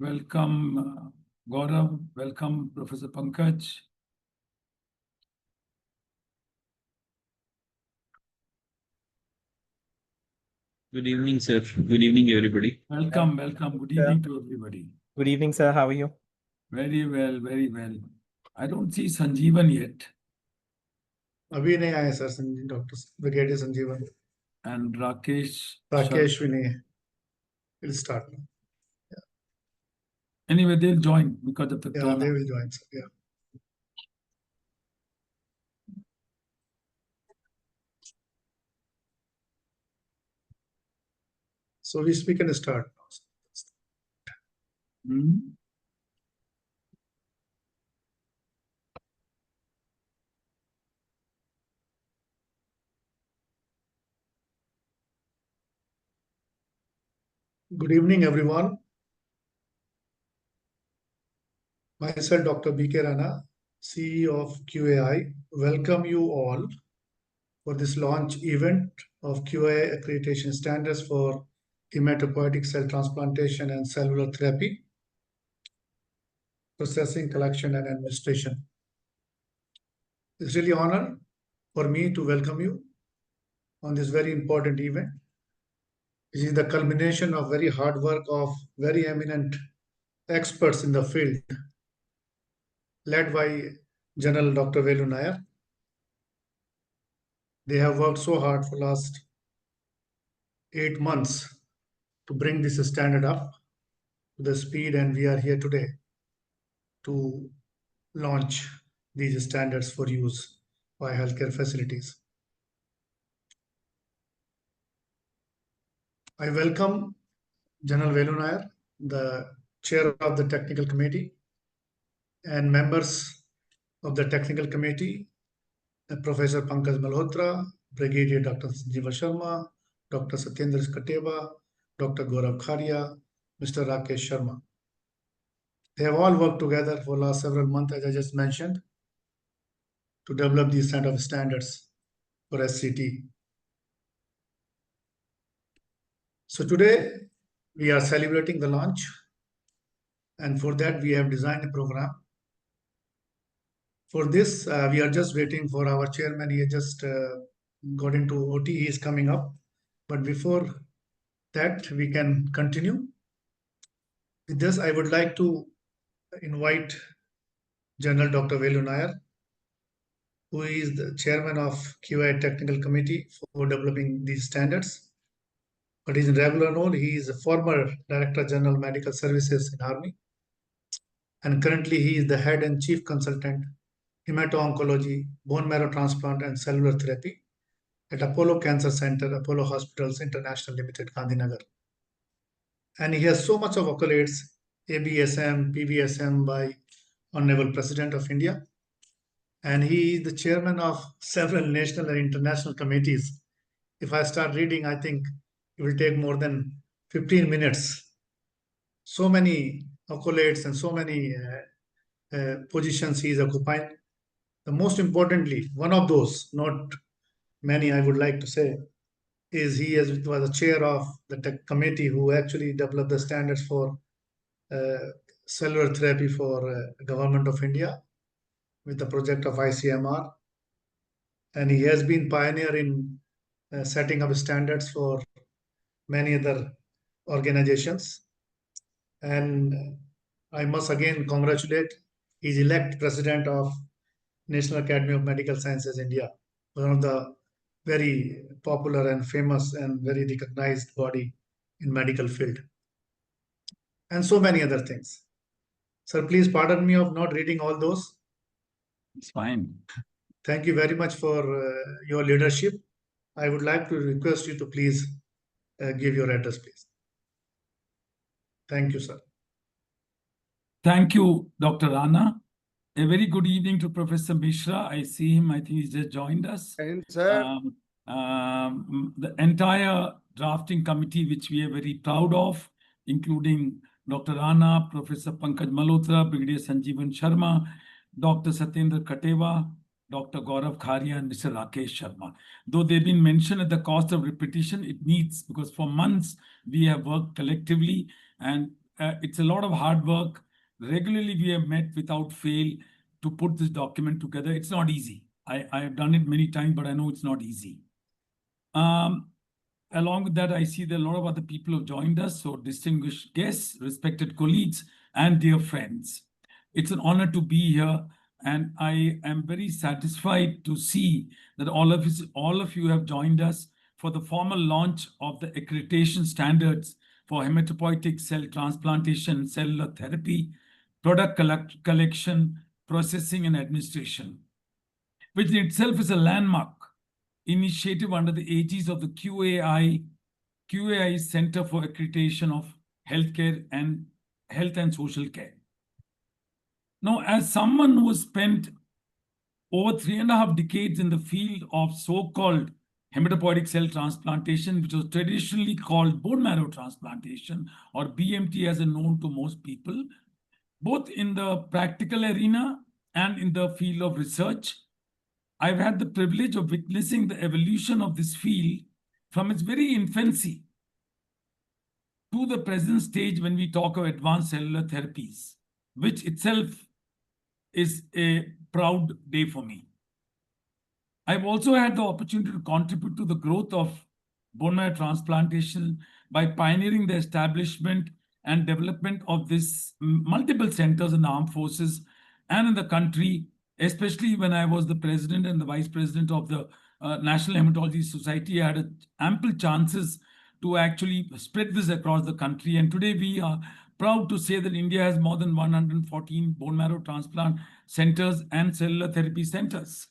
Welcome, Gaurav. Welcome, Professor Pankaj. Good evening, sir. Good evening, everybody. Welcome. Good evening to everybody. Good evening, sir. How are you? Very well, very well. I don't see Sanjeevan yet. अभी नहीं आए sir Sanjeev doctor brigadier Sanjeevan And Rakesh. Rakesh भी नहीं है. We'll start now. Anyway, they'll join because of the Yeah, turnout. they will join, sir. Yeah. So we can start now. Hmm? Good evening, everyone. Myself, Dr. B.K. Rana, CEO of QAI, welcome you all for this launch event of QAI accreditation standards for hematopoietic cell transplantation and cellular therapy, processing, collection, and administration. It's really an honor for me to welcome you on this very important event. This is the culmination of very hard work of very eminent experts in the field, led by General Dr. Velu Nair. They have worked so hard for last 8 months to bring this standard up to the speed, and we are here today to launch these standards for use by healthcare facilities. I welcome General Velu Nair, the chair of the technical committee, and members of the technical committee, Professor Pankaj Malhotra, Brigadier Dr. Sanjeeva Sharma, Dr. Satyendra Kateva, Dr. Gaurav Kharia, Mr. Rakesh Sharma. They have all worked together for the last several months, as I just mentioned, to develop these kind of standards for SCT. So today we are celebrating the launch, and for that we have designed a program. For this, we are just waiting for our chairman. He just got into OT. He is coming up. But before that, we can continue. With this, I would like to invite General Dr. Velu Nair, who is the chairman of QAI Technical Committee for developing these standards. But in regular role, he is a former Director General Medical Services in Army. And currently, he is the head and chief consultant, hemato-oncology, bone marrow transplant, and cellular therapy at Apollo Cancer Center, Apollo Hospitals International Limited, Gandhinagar. And he has so much of accolades, ABSM, PBSM by Honorable President of India. And he is the chairman of several national and international committees. If I start reading, I think it will take more than 15 minutes. So many accolades and so many positions he is occupying. The most importantly, one of those, not many I would like to say, is he was the chair of the tech committee who actually developed the standards for cellular therapy for government of India with the project of ICMR. And he has been pioneer in setting up standards for many other organizations. And I must again congratulate, he's elected president of National Academy of Medical Sciences India, one of the very popular and famous and very recognized body in medical field, and so many other things. Sir, please pardon me of not reading all those. It's fine. Thank you very much for your leadership. I would like to request you to please give your address, please. Thank you, sir. Thank you, Dr. Rana. A very good evening to Professor Mishra. I see him. I think he's just joined us. And sir, The entire drafting committee, which we are very proud of, including Dr. Rana, Professor Pankaj Malhotra, Brigadier Sanjeevan Sharma, Dr. Satyendra Kateva, Dr. Gaurav Kharia, and Mr. Rakesh Sharma. Though they've been mentioned at the cost of repetition, it needs, because for months we have worked collectively, and it's a lot of hard work. Regularly, we have met without fail to put this document together. It's not easy. I have done it many times, but I know it's not easy. Along with that, I see that a lot of other people have joined us. So distinguished guests, respected colleagues, and dear friends. It's an honor to be here. And I am very satisfied to see that all of you have joined us for the formal launch of the accreditation standards for hematopoietic cell transplantation, cellular therapy, product collection, processing, and administration, which in itself is a landmark initiative under the aegis of the QAI Center for Accreditation of Healthcare and Health and Social Care. Now, as someone who has spent over 3.5 decades in the field of so-called hematopoietic cell transplantation, which was traditionally called bone marrow transplantation, or BMT as known to most people, both in the practical arena and in the field of research, I've had the privilege of witnessing the evolution of this field from its very infancy to the present stage when we talk of advanced cellular therapies, which itself is a proud day for me. I've also had the opportunity to contribute to the growth of bone marrow transplantation by pioneering the establishment and development of this multiple centers in the armed forces and in the country, especially when I was the president and the vice president of the National Hematology Society. I had ample chances to actually spread this across the country. And today we are proud to say that India has more than 114 bone marrow transplant centers and cellular therapy centers.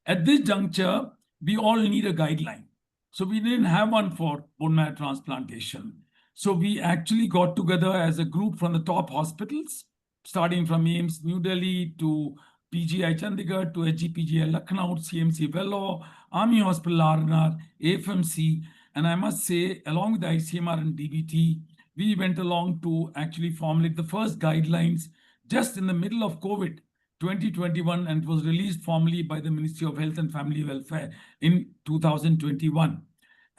At this juncture, we all need a guideline. So we didn't have one for bone marrow transplantation. So we actually got together as a group from the top hospitals, starting from AIMS New Delhi to PGI Chandigarh to HGPGI Lucknow, CMC Vellore, Army Hospital RNR, AFMC, and I must say, along with the ICMR and DBT, we went along to actually formulate the first guidelines just in the middle of COVID 2021, and it was released formally by the Ministry of Health and Family Welfare in 2021.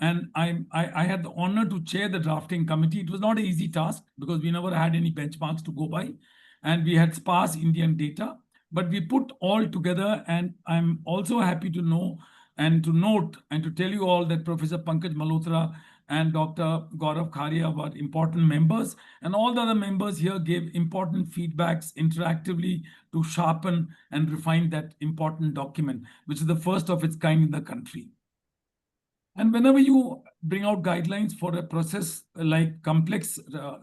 And I had the honor to chair the drafting committee. It was not an easy task because we never had any benchmarks to go by, and we had sparse Indian data, but we put all together. And I'm also happy to know and to note and to tell you all that Professor Pankaj Malhotra and Dr. Gaurav Kharia were important members, and all the other members here gave important feedbacks interactively to sharpen and refine that important document, which is the first of its kind in the country. And whenever you bring out guidelines for a process like complex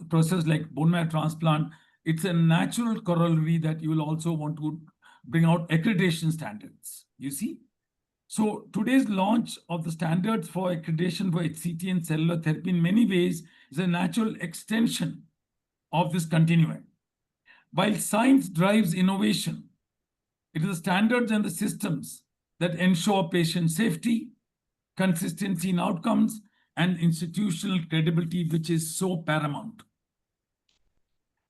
process like bone marrow transplant, it's a natural corollary that you will also want to bring out accreditation standards, you see. So today's launch of the standards for accreditation for HCT and cellular therapy in many ways is a natural extension of this continuum. While science drives innovation, it is the standards and the systems that ensure patient safety, consistency in outcomes, and institutional credibility, which is so paramount.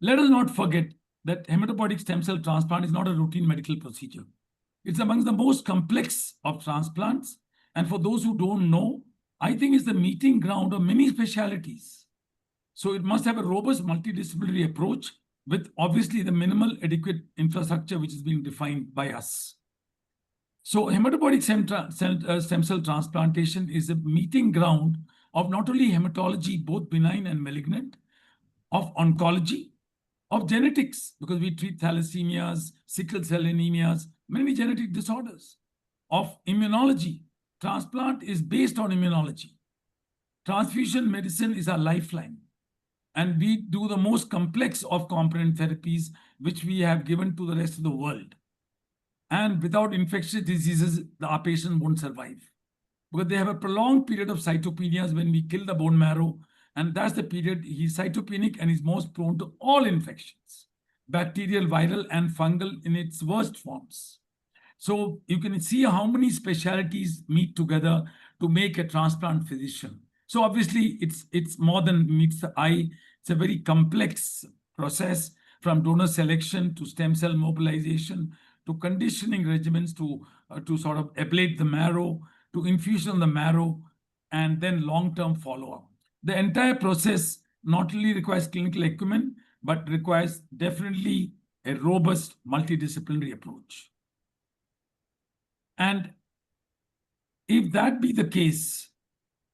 Let us not forget that hematopoietic stem cell transplant is not a routine medical procedure. It's amongst the most complex of transplants. And for those who don't know, I think it's the meeting ground of many specialties. So it must have a robust multidisciplinary approach with obviously the minimal adequate infrastructure which is being defined by us. So hematopoietic stem cell transplantation is a meeting ground of not only hematology, both benign and malignant, of oncology, of genetics, because we treat thalassemias, sickle cell anemias, many genetic disorders, of immunology. Transplant is based on immunology. Transfusion medicine is our lifeline. And we do the most complex of component therapies, which we have given to the rest of the world. And without infectious diseases, our patient won't survive, because they have a prolonged period of cytopenias when we kill the bone marrow. And that's the period he's cytopenic and is most prone to all infections, bacterial, viral, and fungal in its worst forms. So you can see how many specialties meet together to make a transplant physician. So obviously it's more than meets the eye. It's a very complex process, from donor selection to stem cell mobilization, to conditioning regimens to sort of ablate the marrow, to infusion of the marrow, and then long-term follow-up. The entire process not only requires clinical acumen, but requires definitely a robust multidisciplinary approach. And if that be the case,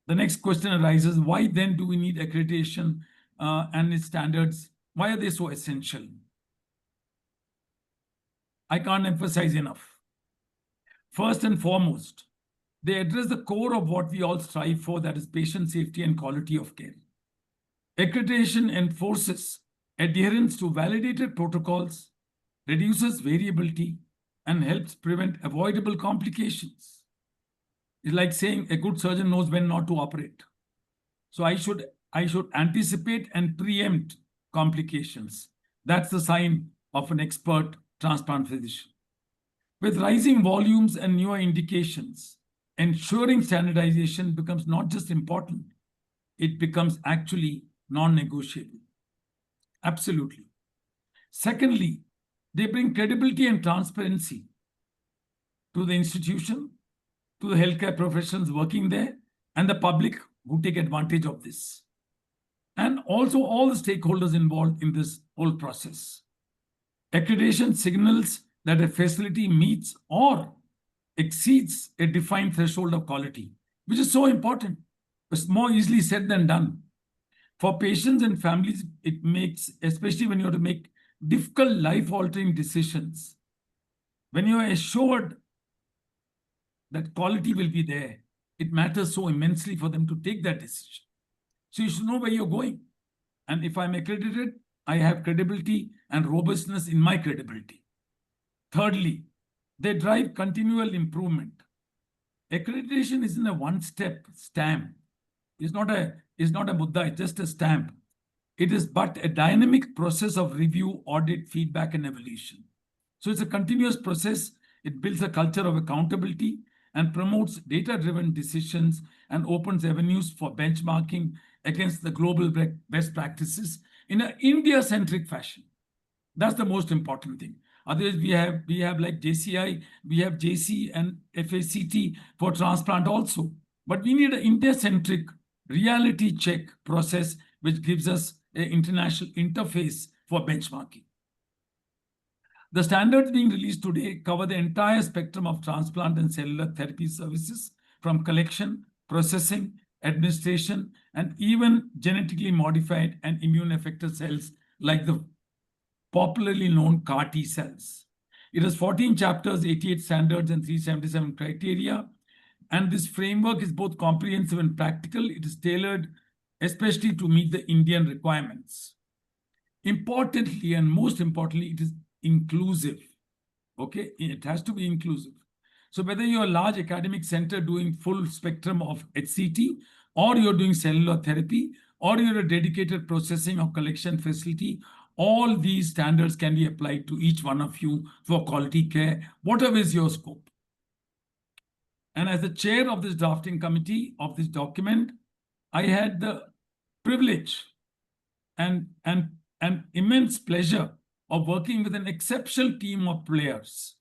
the next question arises, why then do we need accreditation and its standards? Why are they so essential? I can't emphasize enough. First and foremost, they address the core of what we all strive for, that is patient safety and quality of care. Accreditation enforces adherence to validated protocols, reduces variability, and helps prevent avoidable complications. It's like saying a good surgeon knows when not to operate. So I should anticipate and preempt complications. That's the sign of an expert transplant physician. With rising volumes and newer indications, ensuring standardization becomes not just important, it becomes actually non-negotiable. Absolutely. Secondly, they bring credibility and transparency to the institution, to the healthcare professionals working there, and the public who take advantage of this. And also all the stakeholders involved in this whole process. Accreditation signals that a facility meets or exceeds a defined threshold of quality, which is so important. It's more easily said than done. For patients and families, it makes, especially when you have to make difficult life-altering decisions, when you are assured that quality will be there, it matters so immensely for them to take that decision. So you should know where you're going. And if I'm accredited, I have credibility and robustness in my credibility. Thirdly, they drive continual improvement. Accreditation isn't a one-step stamp. It's not a mudda, it's just a stamp. It is but a dynamic process of review, audit, feedback, and evolution. So it's a continuous process. It builds a culture of accountability and promotes data-driven decisions and opens avenues for benchmarking against the global best practices in an India-centric fashion. That's the most important thing. Otherwise, we have like JCI, we have JC and FACT for transplant also. But we need an India-centric reality check process which gives us an international interface for benchmarking. The standards being released today cover the entire spectrum of transplant and cellular therapy services, from collection, processing, administration, and even genetically modified and immune effector cells like the popularly known CAR-T cells. It has 14 chapters, 88 standards, and 377 criteria. And this framework is both comprehensive and practical. It is tailored especially to meet the Indian requirements. Importantly, and most importantly, it is inclusive. Okay, it has to be inclusive. So whether you're a large academic center doing full spectrum of HCT, or you're doing cellular therapy, or you're a dedicated processing or collection facility, all these standards can be applied to each one of you for quality care, whatever is your scope. And as the chair of this drafting committee of this document, I had the privilege and immense pleasure of working with an exceptional team of players,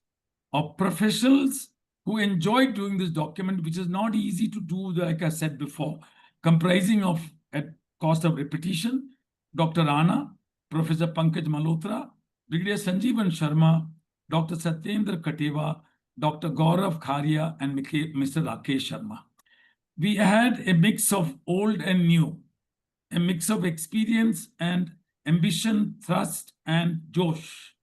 of professionals who enjoyed doing this document, which is not easy to do, like I said before, comprising of, at cost of repetition, Dr. Rana, Professor Pankaj Malhotra, Brigadier Sanjeevan Sharma, Dr. Satyendra Kateva, Dr. Gaurav Kharia, and Mr. Rakesh Sharma. We had a mix of old and new, a mix of experience and ambition, thrust, and josh,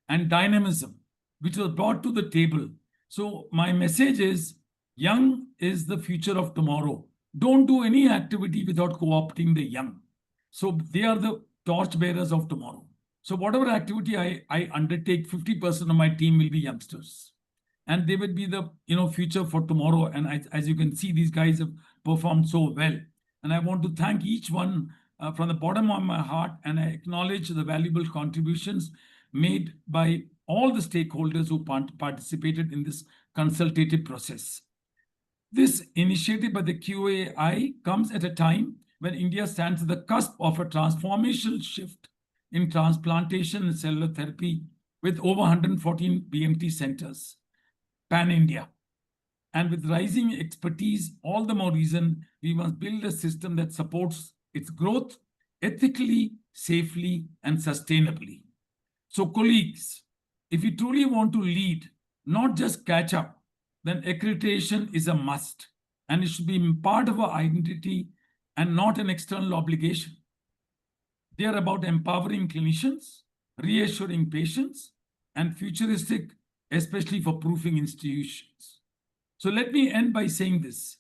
and dynamism, which was brought to the table. So my message is, young is the future of tomorrow. Don't do any activity without co-opting the young. So they are the torch bearers of tomorrow. So whatever activity I undertake, 50% of my team will be youngsters. And they will be the future for tomorrow. And as you can see, these guys have performed so well. And I want to thank each one from the bottom of my heart, and I acknowledge the valuable contributions made by all the stakeholders who participated in this consultative process. This initiative by the QAI comes at a time when India stands at the cusp of a transformational shift in transplantation and cellular therapy, with over 114 BMT centers, pan-India. And with rising expertise, all the more reason we must build a system that supports its growth, ethically, safely, and sustainably. So, colleagues, if you truly want to lead, not just catch up, then accreditation is a must, and it should be part of our identity and not an external obligation. They are about empowering clinicians, reassuring patients, and futuristic, especially for proofing institutions. So let me end by saying this.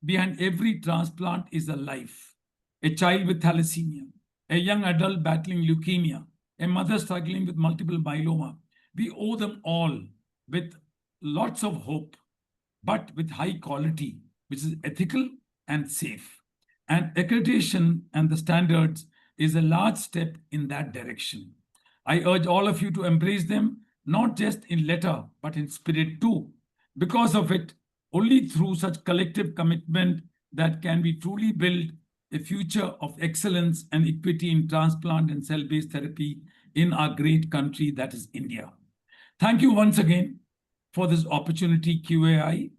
Behind every transplant is a life. A child with thalassemia, a young adult battling leukemia, a mother struggling with multiple myeloma. We owe them all with lots of hope, but with high quality, which is ethical and safe. And accreditation and the standards is a large step in that direction. I urge all of you to embrace them, not just in letter, but in spirit too. Because of it, only through such collective commitment that can we truly build a future of excellence and equity in transplant and cell-based therapy in our great country that is India. Thank you once again for this opportunity, QAI,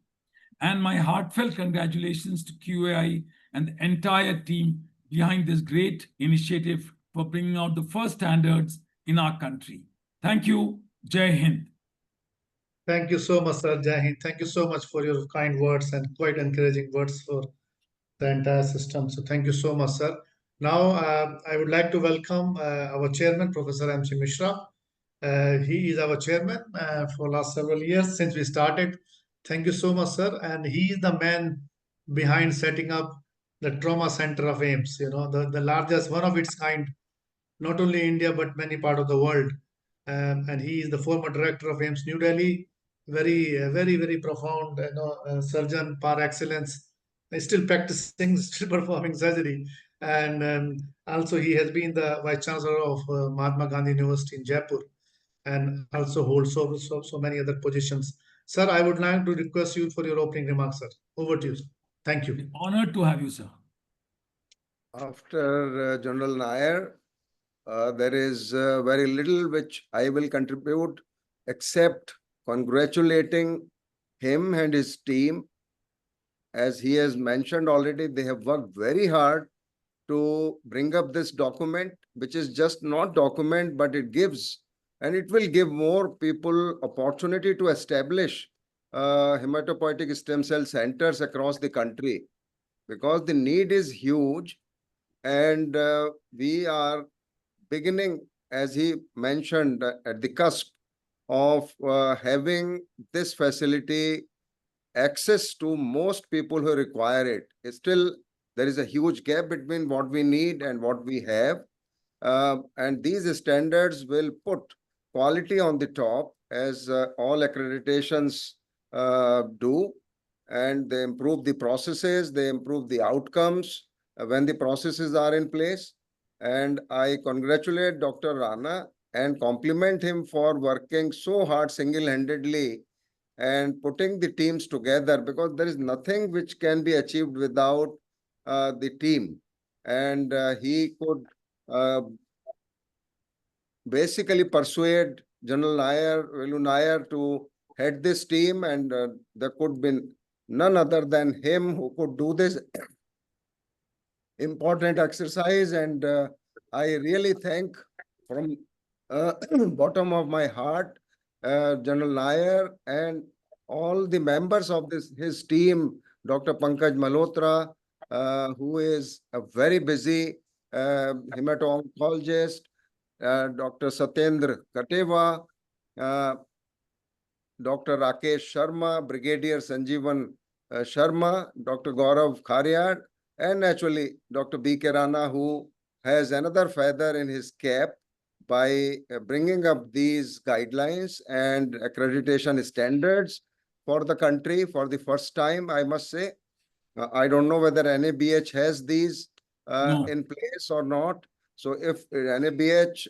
and my heartfelt congratulations to QAI and the entire team behind this great initiative for bringing out the first standards in our country. Thank you. Jai Hind. Thank you so much, Sir Jai Hind. Thank you so much for your kind words and quite encouraging words for the entire system. So thank you so much, sir. Now, I would like to welcome our chairman, Professor M.C. Mishra. He is our chairman for last several years since we started. Thank you so much, sir. And he is the man behind setting up the trauma center of AIMS, the largest, one of its kind, not only India, but many part of the world. And he is the former director of AIMS New Delhi, very profound surgeon par excellence, still practicing, still performing surgery. And also he has been the vice chancellor of Mahatma Gandhi University in Jaipur and also holds so many other positions. Sir, I would like to request you for your opening remarks, sir. Over to you, sir. Thank you. Honored to have you, sir. After General Nair, there is very little which I will contribute except congratulating him and his team. As he has mentioned already, they have worked very hard to bring up this document, which is just not document, but it gives, and it will give more people opportunity to establish hematopoietic stem cell centers across the country, because the need is huge. And we are beginning, as he mentioned, at the cusp of having this facility access to most people who require it. Still, there is a huge gap between what we need and what we have. And these standards will put quality on the top, as all accreditations do. And they improve the processes, they improve the outcomes when the processes are in place. And I congratulate Dr. Rana and compliment him for working so hard single-handedly and putting the teams together, because there is nothing which can be achieved without the team. And he could basically persuade General Nair, Velu Nair, to head this team, and there could be none other than him who could do this important exercise. And I really thank from bottom of my heart General Nair and all the members of his team, Dr. Pankaj Malhotra, who is a very busy hemato-oncologist, Dr. Satyendra Kateva, Dr. Rakesh Sharma, Brigadier Sanjeevan Sharma, Dr. Gaurav Khariad, and naturally Dr. B.K. Rana, who has another feather in his cap by bringing up these guidelines and accreditation standards for the country for the first time, I must say. I don't know whether NABH has these in place or not. So if NABH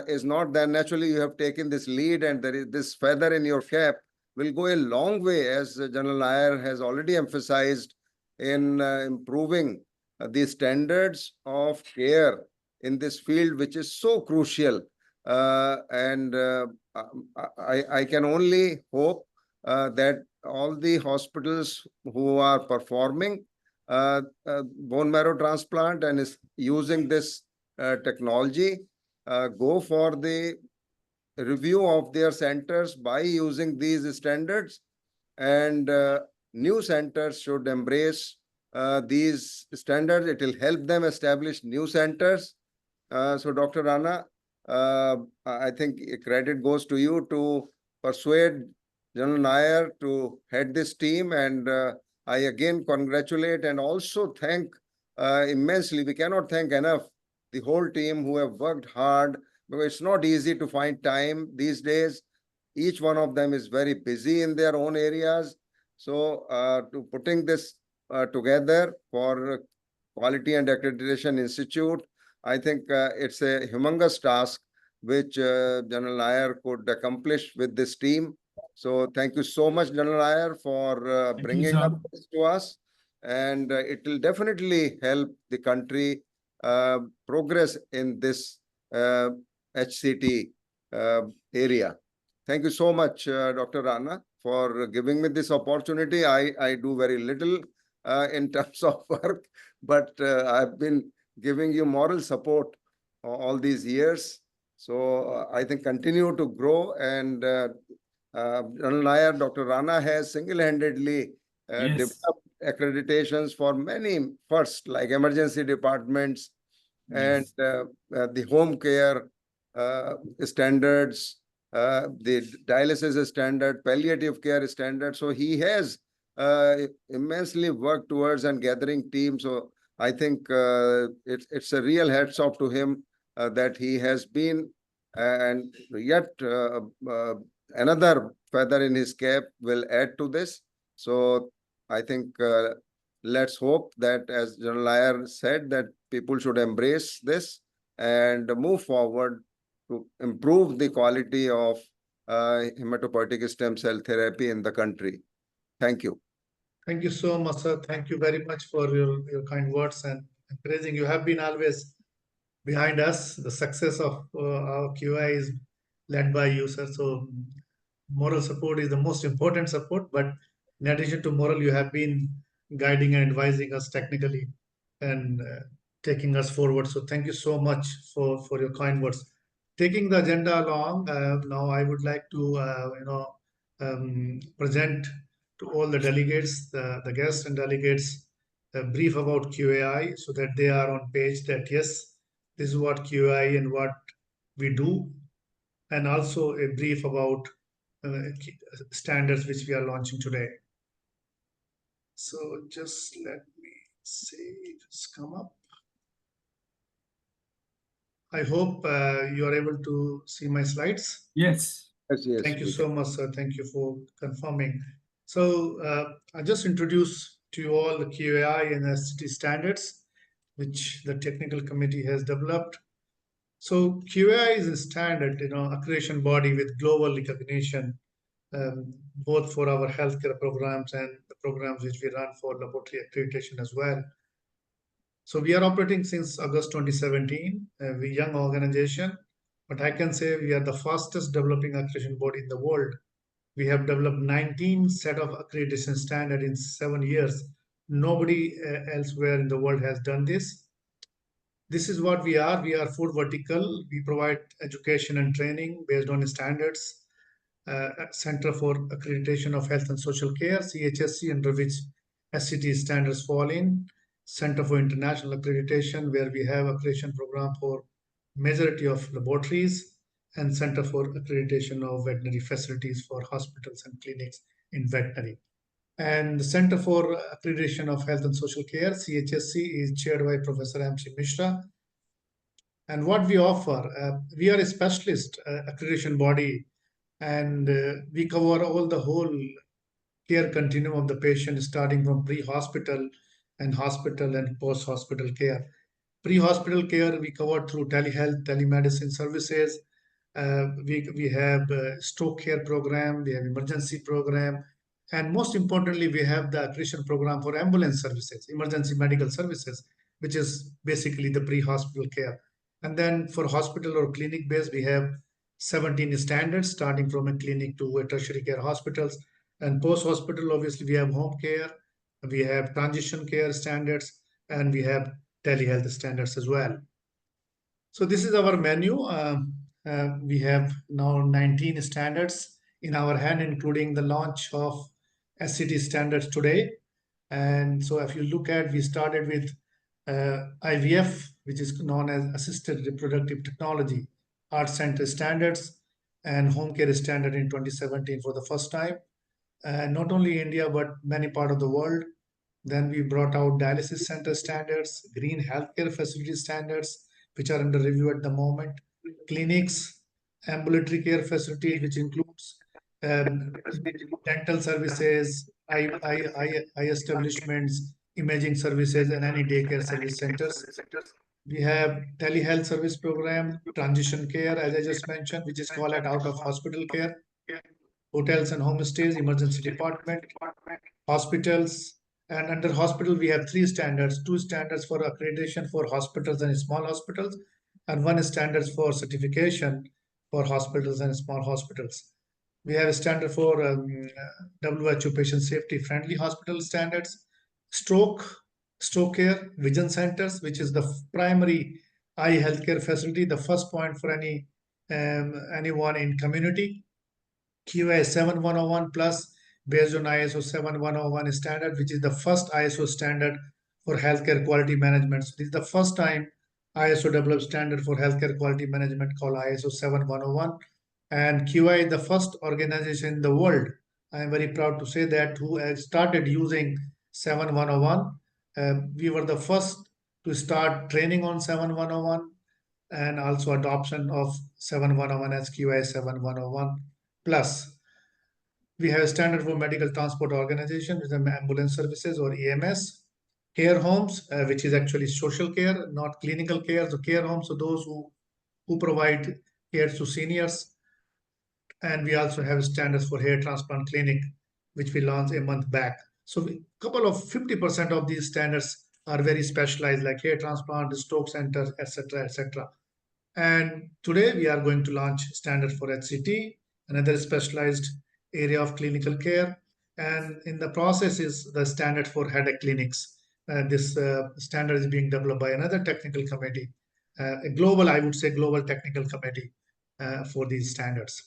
is not, then naturally you have taken this lead, and there is this feather in your cap will go a long way, as General Nair has already emphasized, in improving the standards of care in this field, which is so crucial. And I can only hope that all the hospitals who are performing bone marrow transplant and is using this technology, go for the review of their centers by using these standards, and new centers should embrace these standards. It will help them establish new centers. So Dr. Rana, I think credit goes to you to persuade General Nair to head this team, and I again congratulate and also thank immensely. We cannot thank enough the whole team who have worked hard, because it's not easy to find time these days. Each one of them is very busy in their own areas. So to putting this together for Quality and Accreditation Institute, I think it's a humongous task which General Nair could accomplish with this team. So thank you so much, General Nair, for you, bringing sir. up this to us. And it will definitely help the country progress in this HCT area. Thank you so much, Dr. Rana, for giving me this opportunity. I do very little in terms of work, but I've been giving you moral support all these years. So I think continue to grow, and General Nair, Dr. Rana has single-handedly Yes. developed accreditations for many first, like emergency departments and Yes. the home care standards, the dialysis standard, palliative care standard. So he has immensely worked towards and gathering teams. So I think it's a real hats off to him that he has been, and yet another feather in his cap will add to this. So I think let's hope that, as General Nair said, that people should embrace this and move forward to improve the quality of hematopoietic stem cell therapy in the country. Thank you. Thank you so much, sir. Thank you very much for your kind words and praising. You have been always behind us. The success of our QI is led by you, sir. So moral support is the most important support. But in addition to moral, you have been guiding and advising us technically and taking us forward. So thank you so much for your kind words. Taking the agenda along, now I would like to present to all the delegates, the guests and delegates, a brief about QAI so that they are on page that yes, this is what QAI and what we do, and also a brief about standards which we are launching today. So just let me see, just come up. I hope you are able to see my slides. Yes. Yes, Thank you we so can. much, sir. Thank you for confirming. So I just introduce to you all the QAI and SCT standards, which the technical committee has developed. So QAI is a standard, accreditation body with global recognition, both for our healthcare programs and the programs which we run for laboratory accreditation as well. So we are operating since August 2017. We're a young organization, but I can say we are the fastest developing accreditation body in the world. We have developed 19 set of accreditation standard in 7 years. Nobody elsewhere in the world has done this. This is what we are. We are food vertical. We provide education and training based on standards. Center for Accreditation of Health and Social Care, CAHSC, under which SCT standards fall in. Center for International Accreditation, where we have accreditation program for majority of laboratories, and Center for Accreditation of Veterinary Facilities for hospitals and clinics in veterinary. And the Center for Accreditation of Health and Social Care, CHSC, is chaired by Professor M.C. Mishra. And what we offer, we are a specialist accreditation body, and we cover all the whole care continuum of the patient, starting from pre-hospital and hospital and post-hospital care. Pre-hospital care we cover through telehealth, telemedicine services. We have stroke care program, we have emergency program, and most importantly, we have the accreditation program for ambulance services, emergency medical services, which is basically the pre-hospital care. And then for hospital or clinic based, we have 17 standards, starting from a clinic to a tertiary care hospitals. And post-hospital, obviously, we have home care, we have transition care standards, and we have telehealth standards as well. So this is our menu. We have now 19 standards in our hand, including the launch of SCT standards today. And so if you look at, we started with IVF, which is known as Assisted Reproductive Technology, Art Center Standards, and Home Care Standard in 2017 for the first time. Not only India, but many parts of the world. Then we brought out dialysis center standards, green healthcare facility standards, which are under review at the moment, clinics, ambulatory care facilities, which includes dental services, eye establishments, imaging services, and any daycare service centers. We have telehealth service program, transition care, as I just mentioned, which is called out of hospital care, hotels and homestays, emergency department, hospitals. And under hospital, we have 3 standards, 2 standards for accreditation for hospitals and small hospitals, and 1 standards for certification for hospitals and small hospitals. We have a standard for WHO patient safety friendly hospital standards, stroke care, vision centers, which is the primary eye healthcare facility, the first point for anyone in community. QA 7101 plus based on ISO 7101 standard, which is the first ISO standard for healthcare quality management. So this is the first time ISO developed standard for healthcare quality management called ISO 7101. And QI is the first organization in the world, I am very proud to say that, who has started using 7101. We were the first to start training on 7101 and also adoption of 7101 as QI 7101 plus. We have a standard for medical transport organization, which is ambulance services or EMS. Care homes, which is actually social care, not clinical care. So care homes are those who provide care to seniors. And we also have standards for hair transplant clinic, which we launched a month back. So a couple of 50% of these standards are very specialized, like hair transplant, stroke centers, etc., etc. And today we are going to launch standard for HCT, another specialized area of clinical care. And in the process is the standard for headache clinics. This standard is being developed by another technical committee, a global, I would say, global technical committee for these standards.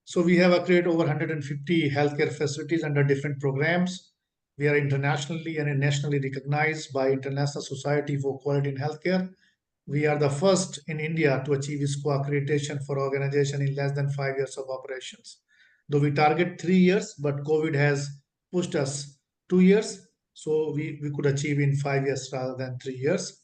So we have accredited over 150 healthcare facilities under different programs. We are internationally and nationally recognized by International Society for Quality in Healthcare. We are the first in India to achieve ISCO accreditation for organization in less than 5 years of operations. Though we target 3 years, but COVID has pushed us 2 years. So we could achieve in 5 years rather than 3 years.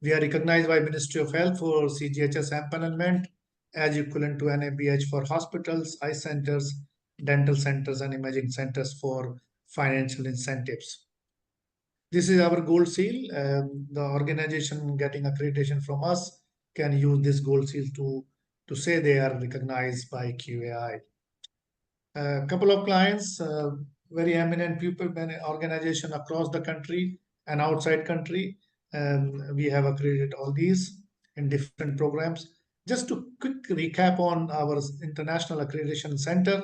We are recognized by Ministry of Health for CGHS empanelment as equivalent to NABH for hospitals, eye centers, dental centers, and imaging centers for financial incentives. This is our gold seal. The organization getting accreditation from us can use this gold seal to say they are recognized by QAI. A couple of clients, very eminent people, many organizations across the country and outside country. We have accredited all these in different programs. Just to quick recap on our International Accreditation Center,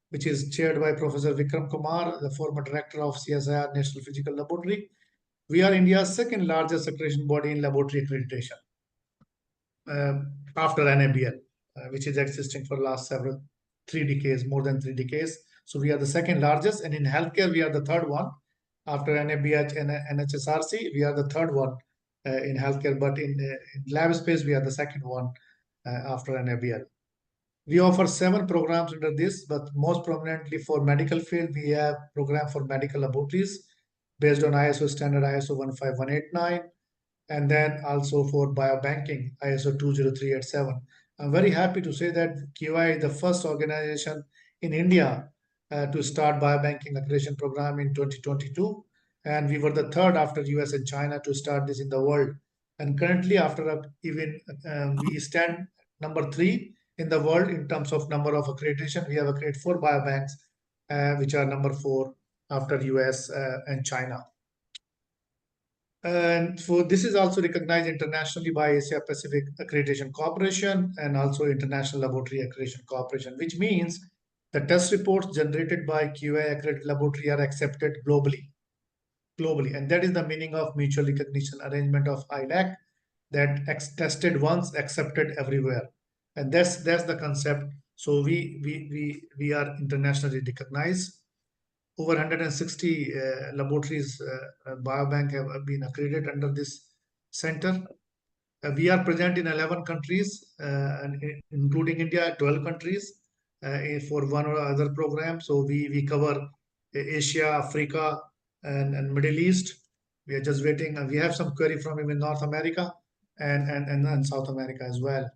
which is chaired by Professor Vikram Kumar, the former director of CSIR National Physical Laboratory. We are India's second largest accreditation body in laboratory accreditation after NABL, which is existing for the last 3 decades, more than 3 decades. So we are the second largest, and in healthcare, we are the third one. After NABH and NHSRC, we are the third one in healthcare, but in lab space, we are the second one after NABL. We offer 7 programs under this, but most prominently for medical field, we have program for medical laboratories based on ISO standard ISO 15189, and then also for biobanking ISO 20387. I'm very happy to say that QI is the first organization in India to start biobanking accreditation program in 2022, and we were the third after US and China to start this in the world. And currently, after even we stand number 3 in the world in terms of number of accreditation. We have accredited 4 biobanks, which are number 4 after US and China. And for this is also recognized internationally by Asia Pacific Accreditation Corporation and also International Laboratory Accreditation Corporation, which means the test reports generated by QA accredited laboratory are accepted globally. globally. And that is the meaning of mutual recognition arrangement of ILAC, that tested once, accepted everywhere. And that's the concept. So we are internationally recognized. Over 160 laboratories, biobank have been accredited under this center. We are present in 11 countries, including India, 12 countries for one or other program. So we cover Asia, Africa, and Middle East. We are just waiting. We have some query from even North America and South America as well.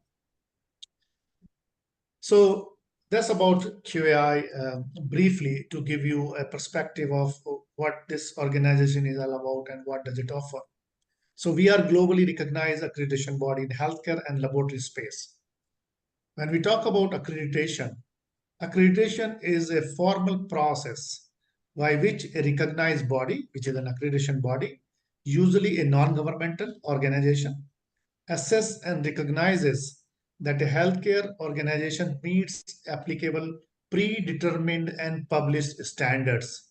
So that's about QAI briefly, to give you a perspective of what this organization is all about and what does it offer. So we are globally recognized accreditation body in healthcare and laboratory space. When we talk about accreditation, accreditation is a formal process by which a recognized body, which is an accreditation body, usually a non-governmental organization, assess and recognizes that a healthcare organization meets applicable predetermined and published standards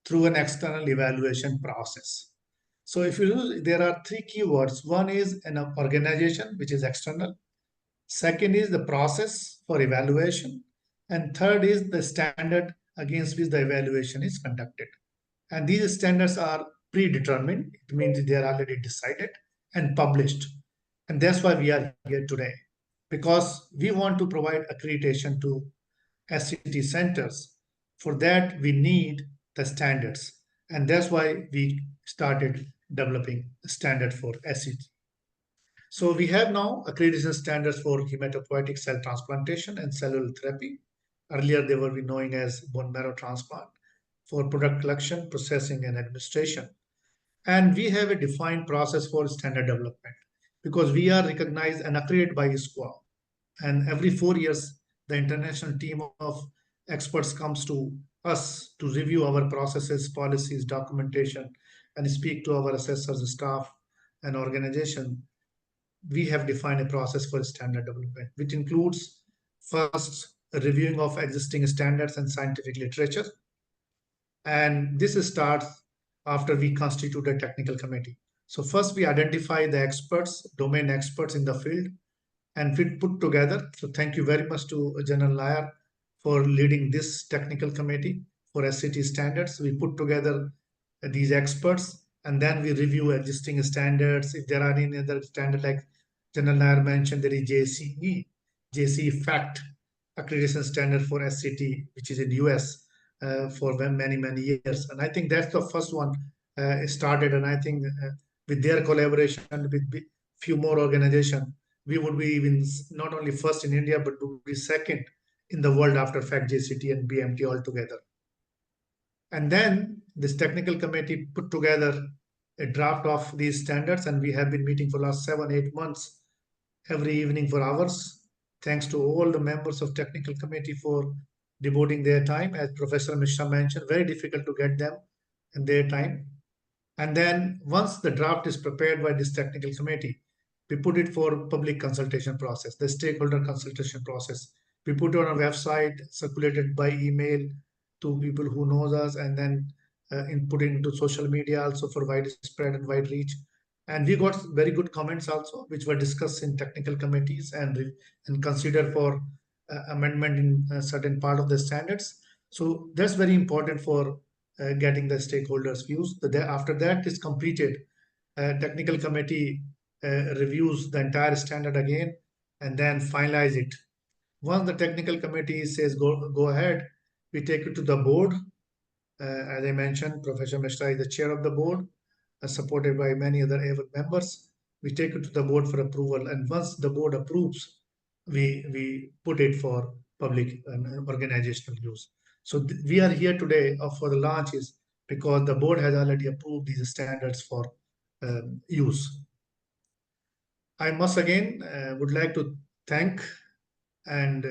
through an external evaluation process. So if you do, there are three keywords. One is an organization, which is external. Second is the process for evaluation. And third is the standard against which the evaluation is conducted. And these standards are predetermined. It means they are already decided and published. And that's why we are here today, because we want to provide accreditation to SCT centers. For that, we need the standards. And that's why we started developing a standard for SCT. So we have now accreditation standards for hematopoietic cell transplantation and cellular therapy. Earlier, they were known as bone marrow transplant, for product collection, processing, and administration. And we have a defined process for standard development, because we are recognized and accredited by ISQA. And every 4 years, the international team of experts comes to us to review our processes, policies, documentation, and speak to our assessors, staff, and organization. We have defined a process for standard development, which includes first a reviewing of existing standards and scientific literature. And this starts after we constitute a technical committee. So first we identify the experts, domain experts in the field, and we put together. So thank you very much to General Nair for leading this technical committee for SCT standards. We put together these experts, and then we review existing standards. If there are any other standard, like General Nair mentioned, there is JCE FACT accreditation standard for SCT, which is in US for many years. And I think that's the first one started. And I think with their collaboration with few more organizations, we would be even not only first in India, but would be second in the world after FACT, JCT, and BMT altogether. And then this technical committee put together a draft of these standards, and we have been meeting for the last 7-8 months, every evening for hours. Thanks to all the members of technical committee for devoting their time. As Professor Mishra mentioned, very difficult to get them in their time. And then once the draft is prepared by this technical committee, we put it for public consultation process, the stakeholder consultation process. We put it on our website, circulated by email to people who knows us, and then input into social media also for widespread and wide reach. And we got very good comments also, which were discussed in technical committees and considered for amendment in a certain part of the standards. So that's very important for getting the stakeholders' views. After that is completed, technical committee reviews the entire standard again and then finalize it. Once the technical committee says go ahead, we take it to the board. As I mentioned, Professor Mishra is the chair of the board, supported by many other able members. We take it to the board for approval, and once the board approves, we put it for public and organizational use. So we are here today for the launches because the board has already approved these standards for use. I must again would like to thank and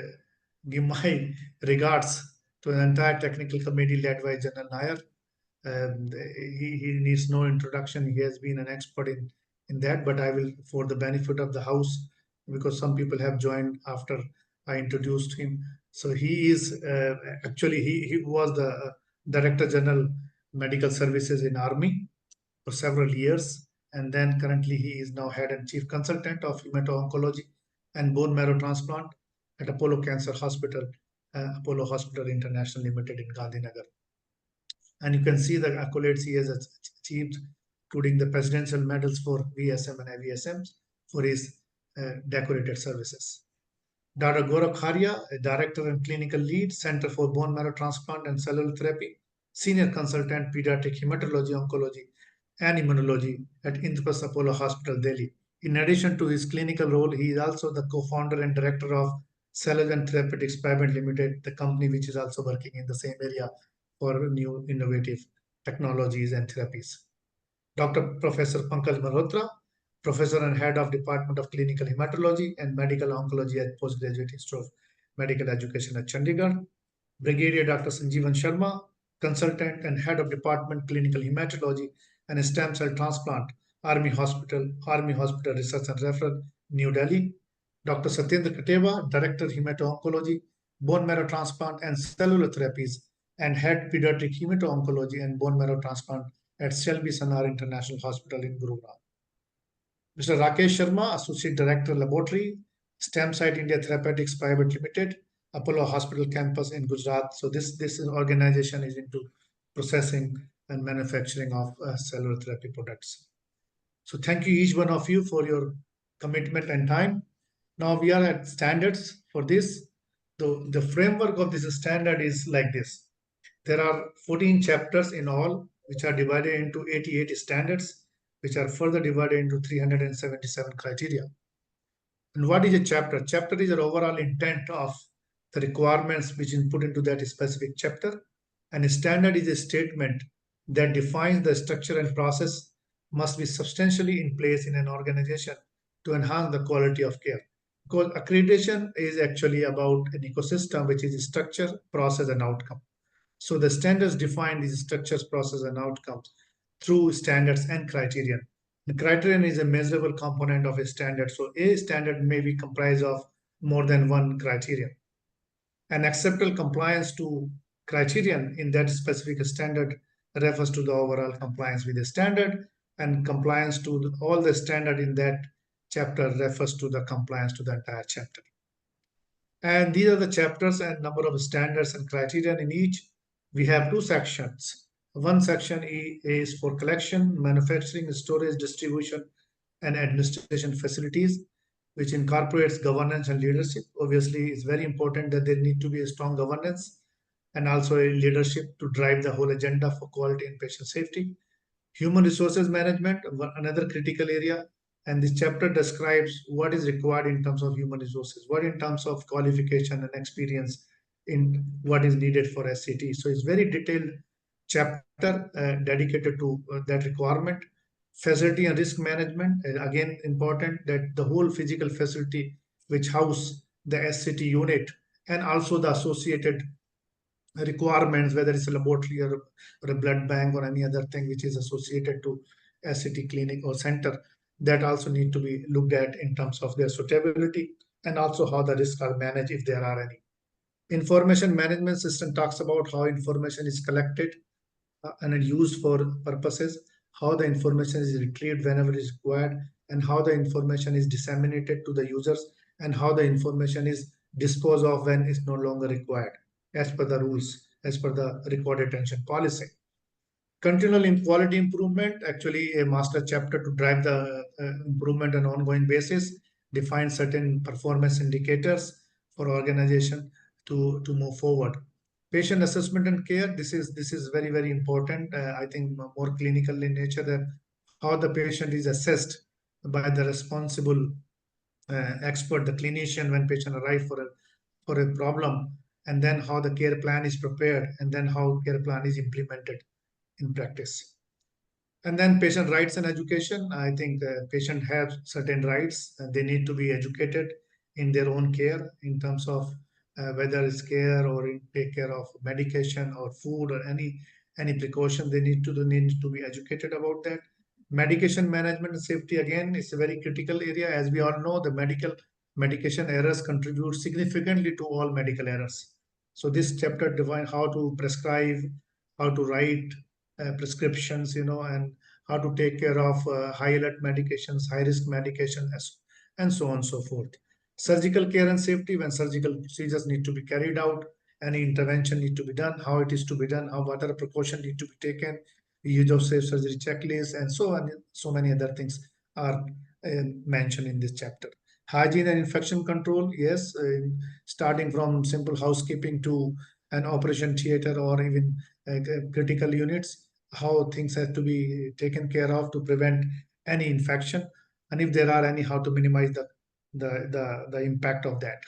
give my regards to the entire technical committee led by General Nair. He needs no introduction. He has been an expert in that, but I will, for the benefit of the house, because some people have joined after I introduced him. So he is actually, he was the Director General Medical Services in Army, for several years. And then currently he is now head and chief consultant of hemato-oncology and bone marrow transplant at Apollo Cancer Hospital, Apollo Hospital International Limited in Gandhinagar. And you can see the accolades he has achieved, including the presidential medals for VSM and IVSMs for his decorated services. Dr. Gaurav Kharia, a director and clinical lead, Center for Bone Marrow Transplant and Cellular Therapy, senior consultant, pediatric hematology, oncology, and immunology at Indraprastha Apollo Hospital, Delhi. In addition to his clinical role, he is also the co-founder and director of Cellular Therapeutics Private Limited, the company which is also working in the same area for new innovative technologies and therapies. Dr. Professor Pankaj Malhotra, Professor and Head of Department of Clinical Hematology and Medical Oncology at Postgraduate Institute of Medical Education at Chandigarh. Brigadier Dr. Sanjeevan Sharma, Consultant and Head of Department Clinical Hematology and Stem Cell Transplant, Army Hospital Research and Referral, New Delhi. Dr. Satyendra Kateva, Director Hemato-Oncology, Bone Marrow Transplant and Cellular Therapies, and Head Pediatric Hemato-Oncology and Bone Marrow Transplant at Shelby Sanar International Hospital in Gurugram. Mr. Rakesh Sharma, Associate Director Laboratory, Stem Site India Therapeutics Private Limited, Apollo Hospital Campus in Gujarat. So this organization is into processing and manufacturing of cellular therapy products. So thank you each one of you for your commitment and time. Now we are at standards for this. The framework of this standard is like this. There are 14 chapters in all, which are divided into 88 standards, which are further divided into 377 criteria. And what is a chapter? Chapter is an overall intent of the requirements which is put into that specific chapter. And a standard is a statement that defines the structure and process must be substantially in place in an organization to enhance the quality of care. Because accreditation is actually about an ecosystem, which is structure, process, and outcome. So the standards define these structures, process, and outcomes through standards and criterion. The criterion is a measurable component of a standard. So a standard may be comprised of more than one criterion. An acceptable compliance to criterion in that specific standard refers to the overall compliance with the standard, and compliance to all the standard in that chapter refers to the compliance to the entire chapter. And these are the chapters and number of standards and criterion in each. We have two sections. One section is for collection, manufacturing, storage, distribution, and administration facilities, which incorporates governance and leadership. Obviously, it's very important that there need to be a strong governance and also a leadership to drive the whole agenda for quality and patient safety. Human resources management, another critical area. And this chapter describes what is required in terms of human resources, what in terms of qualification and experience in what is needed for SCT. So it's very detailed chapter dedicated to that requirement. Facility and risk management, again important that the whole physical facility which house the SCT unit and also the associated requirements, whether it's a laboratory or a blood bank or any other thing which is associated to SCT clinic or center, that also need to be looked at in terms of their suitability and also how the risks are managed if there are any. Information management system talks about how information is collected and used for purposes, how the information is retrieved whenever it is required, and how the information is disseminated to the users, and how the information is disposed of when it's no longer required, as per the rules, as per the record retention policy. Continual quality improvement, actually a master chapter to drive the improvement on an ongoing basis, defines certain performance indicators for organization to move forward. Patient assessment and care, this is very, very important. I think more clinical in nature, that how the patient is assessed by the responsible expert, the clinician, when patient arrive for a problem, and then how the care plan is prepared, and then how care plan is implemented in practice. And then patient rights and education. I think patient have certain rights and they need to be educated in their own care in terms of whether it's care or take care of medication or food or any precaution. They need to be educated about that. Medication management and safety, again, is a very critical area. As we all know, the medication errors contribute significantly to all medical errors. So this chapter defines how to prescribe, how to write prescriptions, and how to take care of high alert medications, high risk medication, and so on and so forth. Surgical care and safety, when surgical procedures need to be carried out, any intervention need to be done, how it is to be done, how what other precautions need to be taken, the use of safe surgery checklist, and so on. So many other things are mentioned in this chapter. Hygiene and infection control, yes, starting from simple housekeeping to an operation theater or even critical units, how things have to be taken care of to prevent any infection, and if there are any, how to minimize the impact of that.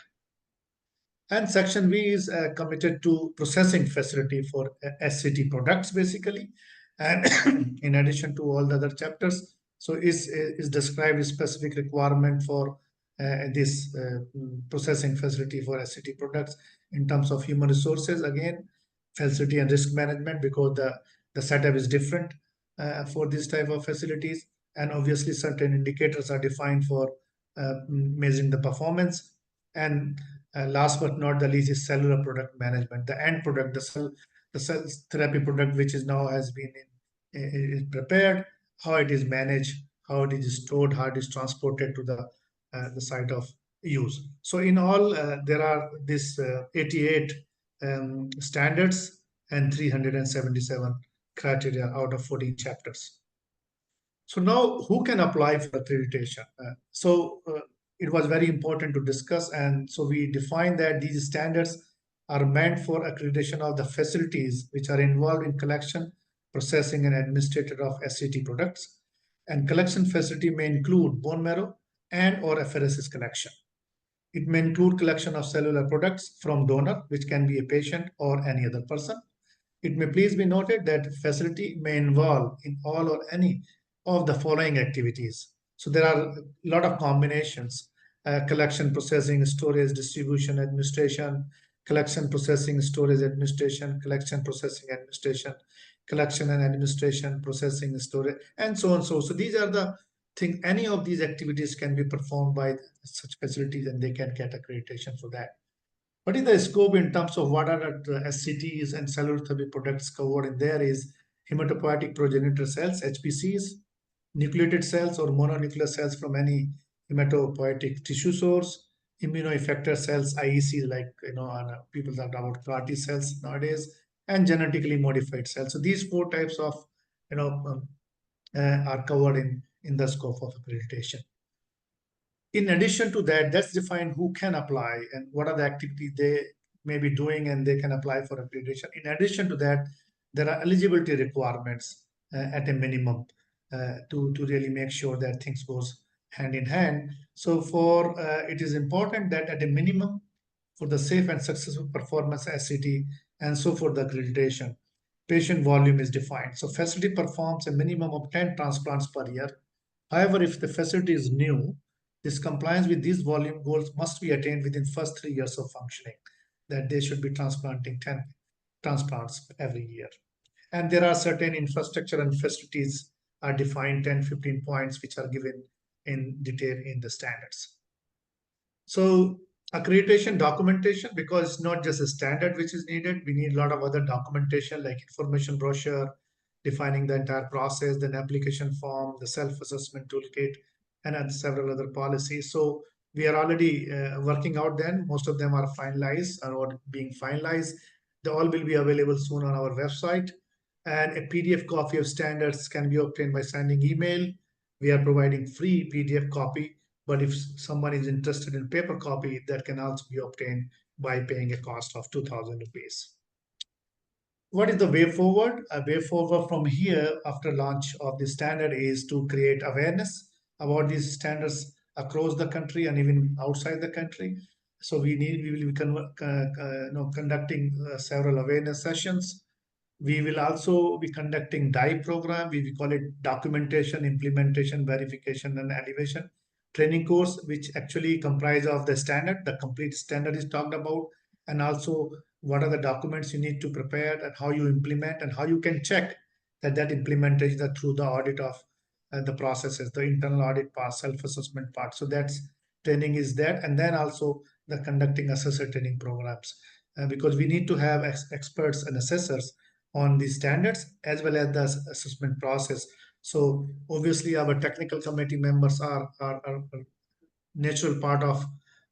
And section B is committed to processing facility for SCT products, basically. And in addition to all the other chapters, so is described a specific requirement for this processing facility for SCT products in terms of human resources, again, facility and risk management, because the setup is different for this type of facilities. And obviously certain indicators are defined for measuring the performance. And last but not the least is cellular product management. The end product, the cell therapy product, which is now has been is prepared, how it is managed, how it is stored, how it is transported to the site of use. So in all, there are this 88 standards and 377 criteria out of 14 chapters. So now, who can apply for accreditation? It was very important to discuss, and so we defined that these standards are meant for accreditation of the facilities which are involved in collection, processing, and administration of SCT products. And collection facility may include bone marrow and or apheresis collection. It may include collection of cellular products from donor, which can be a patient or any other person. It may please be noted that facility may involve in all or any of the following activities. So there are a lot of combinations: collection, processing, storage, distribution, administration, collection, processing, storage, administration, collection, processing, administration, collection and administration, processing, storage, and so on. So these are the things. Any of these activities can be performed by such facilities, and they can get accreditation for that. What is the scope in terms of what are the SCTs and cellular therapy products covered in there is hematopoietic progenitor cells, HPCs, nucleated cells or mononuclear cells from any hematopoietic tissue source, immunoeffector cells, IECs, like people talk about CAR T cells nowadays, and genetically modified cells. So these four types of are covered in the scope of accreditation. In addition to that, that's defined who can apply and what are the activities they may be doing, and they can apply for accreditation. In addition to that, there are eligibility requirements at a minimum to really make sure that things goes hand in hand. So it is important that at a minimum, for the safe and successful performance SCT and so for the accreditation, patient volume is defined. So facility performs a minimum of 10 transplants per year. However, if the facility is new, this compliance with these volume goals must be attained within first 3 years of functioning, that they should be transplanting 10 transplants every year. And there are certain infrastructure and facilities are defined, 10, 15 points, which are given in detail in the standards. So accreditation documentation, because it's not just a standard which is needed, we need a lot of other documentation like information brochure, defining the entire process, then application form, the self-assessment toolkit, and several other policies. So we are already working out them. Most of them are finalized or being finalized. They all will be available soon on our website. And a PDF copy of standards can be obtained by sending email. We are providing free PDF copy, but if someone is interested in paper copy, that can also be obtained by paying a cost of 2,000 rupees. What is the way forward? A way forward from here after launch of the standard is to create awareness about these standards across the country and even outside the country. So we will be conducting several awareness sessions. We will also be conducting DIVE program. We call it documentation, implementation, verification, and elevation training course, which actually comprise of the standard. The complete standard is talked about, and also what are the documents you need to prepare and how you implement and how you can check that implementation is through the audit of the processes, the internal audit part, self-assessment part. So that's training is that, and then also the conducting assessor training programs, because we need to have experts and assessors on these standards as well as the assessment process. So obviously our technical committee members are natural part of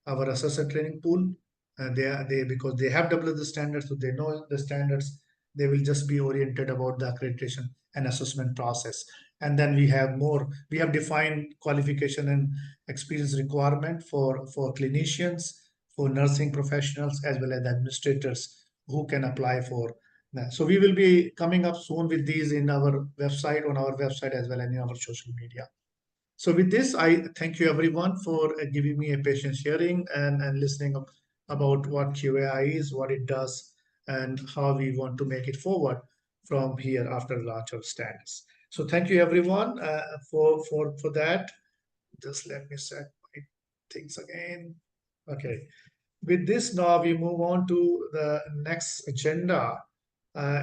our assessor training pool. They because they have developed the standards, so they know the standards. They will just be oriented about the accreditation and assessment process. And then we have defined qualification and experience requirement for clinicians, for nursing professionals, as well as administrators who can apply for that. So we will be coming up soon with these in our website, on our website, as well as in our social media. So with this, I thank you everyone for giving me a patient hearing and listening about what QAI is, what it does, and how we want to make it forward from here after the launch of standards. So thank you everyone for that. Just let me set my things again. Okay. With this, now we move on to the next agenda,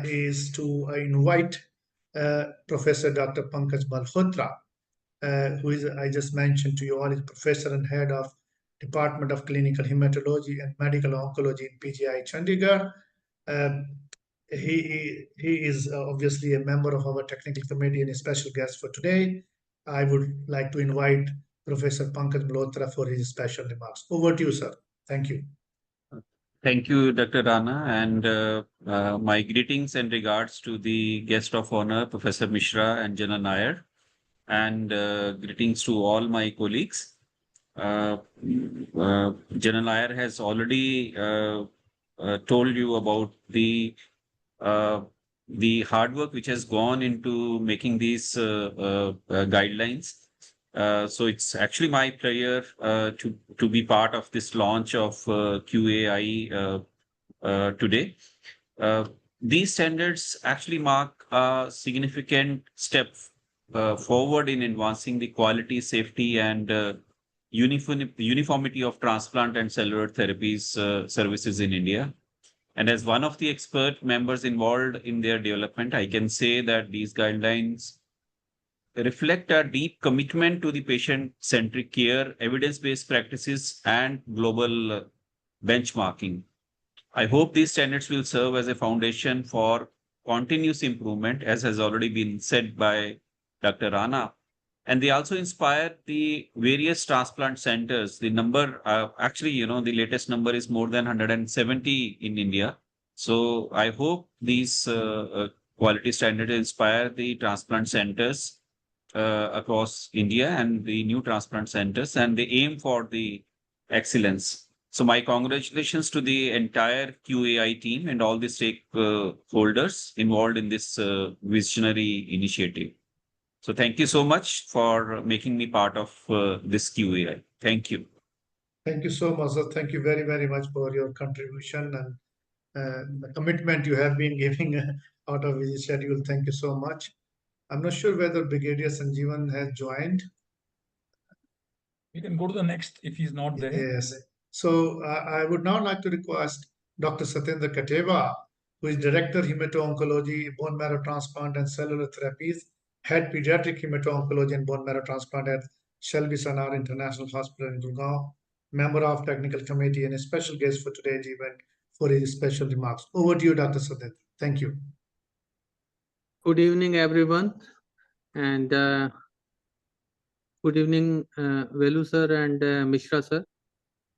is to invite Professor Dr. Pankaj Malhotra, who is, I just mentioned to you all, is professor and head of Department of Clinical Hematology and Medical Oncology in PGI Chandigarh. He is obviously a member of our technical committee and a special guest for today. I would like to invite Professor Pankaj Malhotra for his special remarks. Over to you, sir. Thank you. Thank you, Dr. Rana, and my greetings and regards to the guest of honor, Professor Mishra and General Nair, and greetings to all my colleagues. General Nair has already told you about the hard work which has gone into making these guidelines. So it's actually my pleasure to be part of this launch of QAI today. These standards actually mark a significant step forward in advancing the quality, safety, and uniformity of transplant and cellular therapies services in India. And as one of the expert members involved in their development, I can say that these guidelines reflect a deep commitment to the patient-centric care, evidence-based practices, and global benchmarking. I hope these standards will serve as a foundation for continuous improvement, as has already been said by Dr. Rana. And they also inspire the various transplant centers. The number, actually, the latest number is more than 170 in India. So I hope these quality standards inspire the transplant centers across India and the new transplant centers, and they aim for the excellence. So my congratulations to the entire QAI team and all the stakeholders involved in this visionary initiative. So thank you so much for making me part of this QAI. Thank you. Thank you so much, sir. Thank you very, very much for your contribution and the commitment you have been giving out of his schedule. Thank you so much. I'm not sure whether Brigadier Sanjeevan has joined. We can go to the next if he's not there. Yes. So I would now like to request Dr. Satyendra Kateva, who is Director Hemato-Oncology, Bone Marrow Transplant and Cellular Therapies, Head Pediatric Hemato-Oncology and Bone Marrow Transplant at Shelby Sanar International Hospital in Gurgaon, member of Technical Committee and a special guest for today's event for his special remarks. Over to you, Dr. Satyendra. Thank you. Good evening, everyone, and good evening, Velu sir and Mishra sir.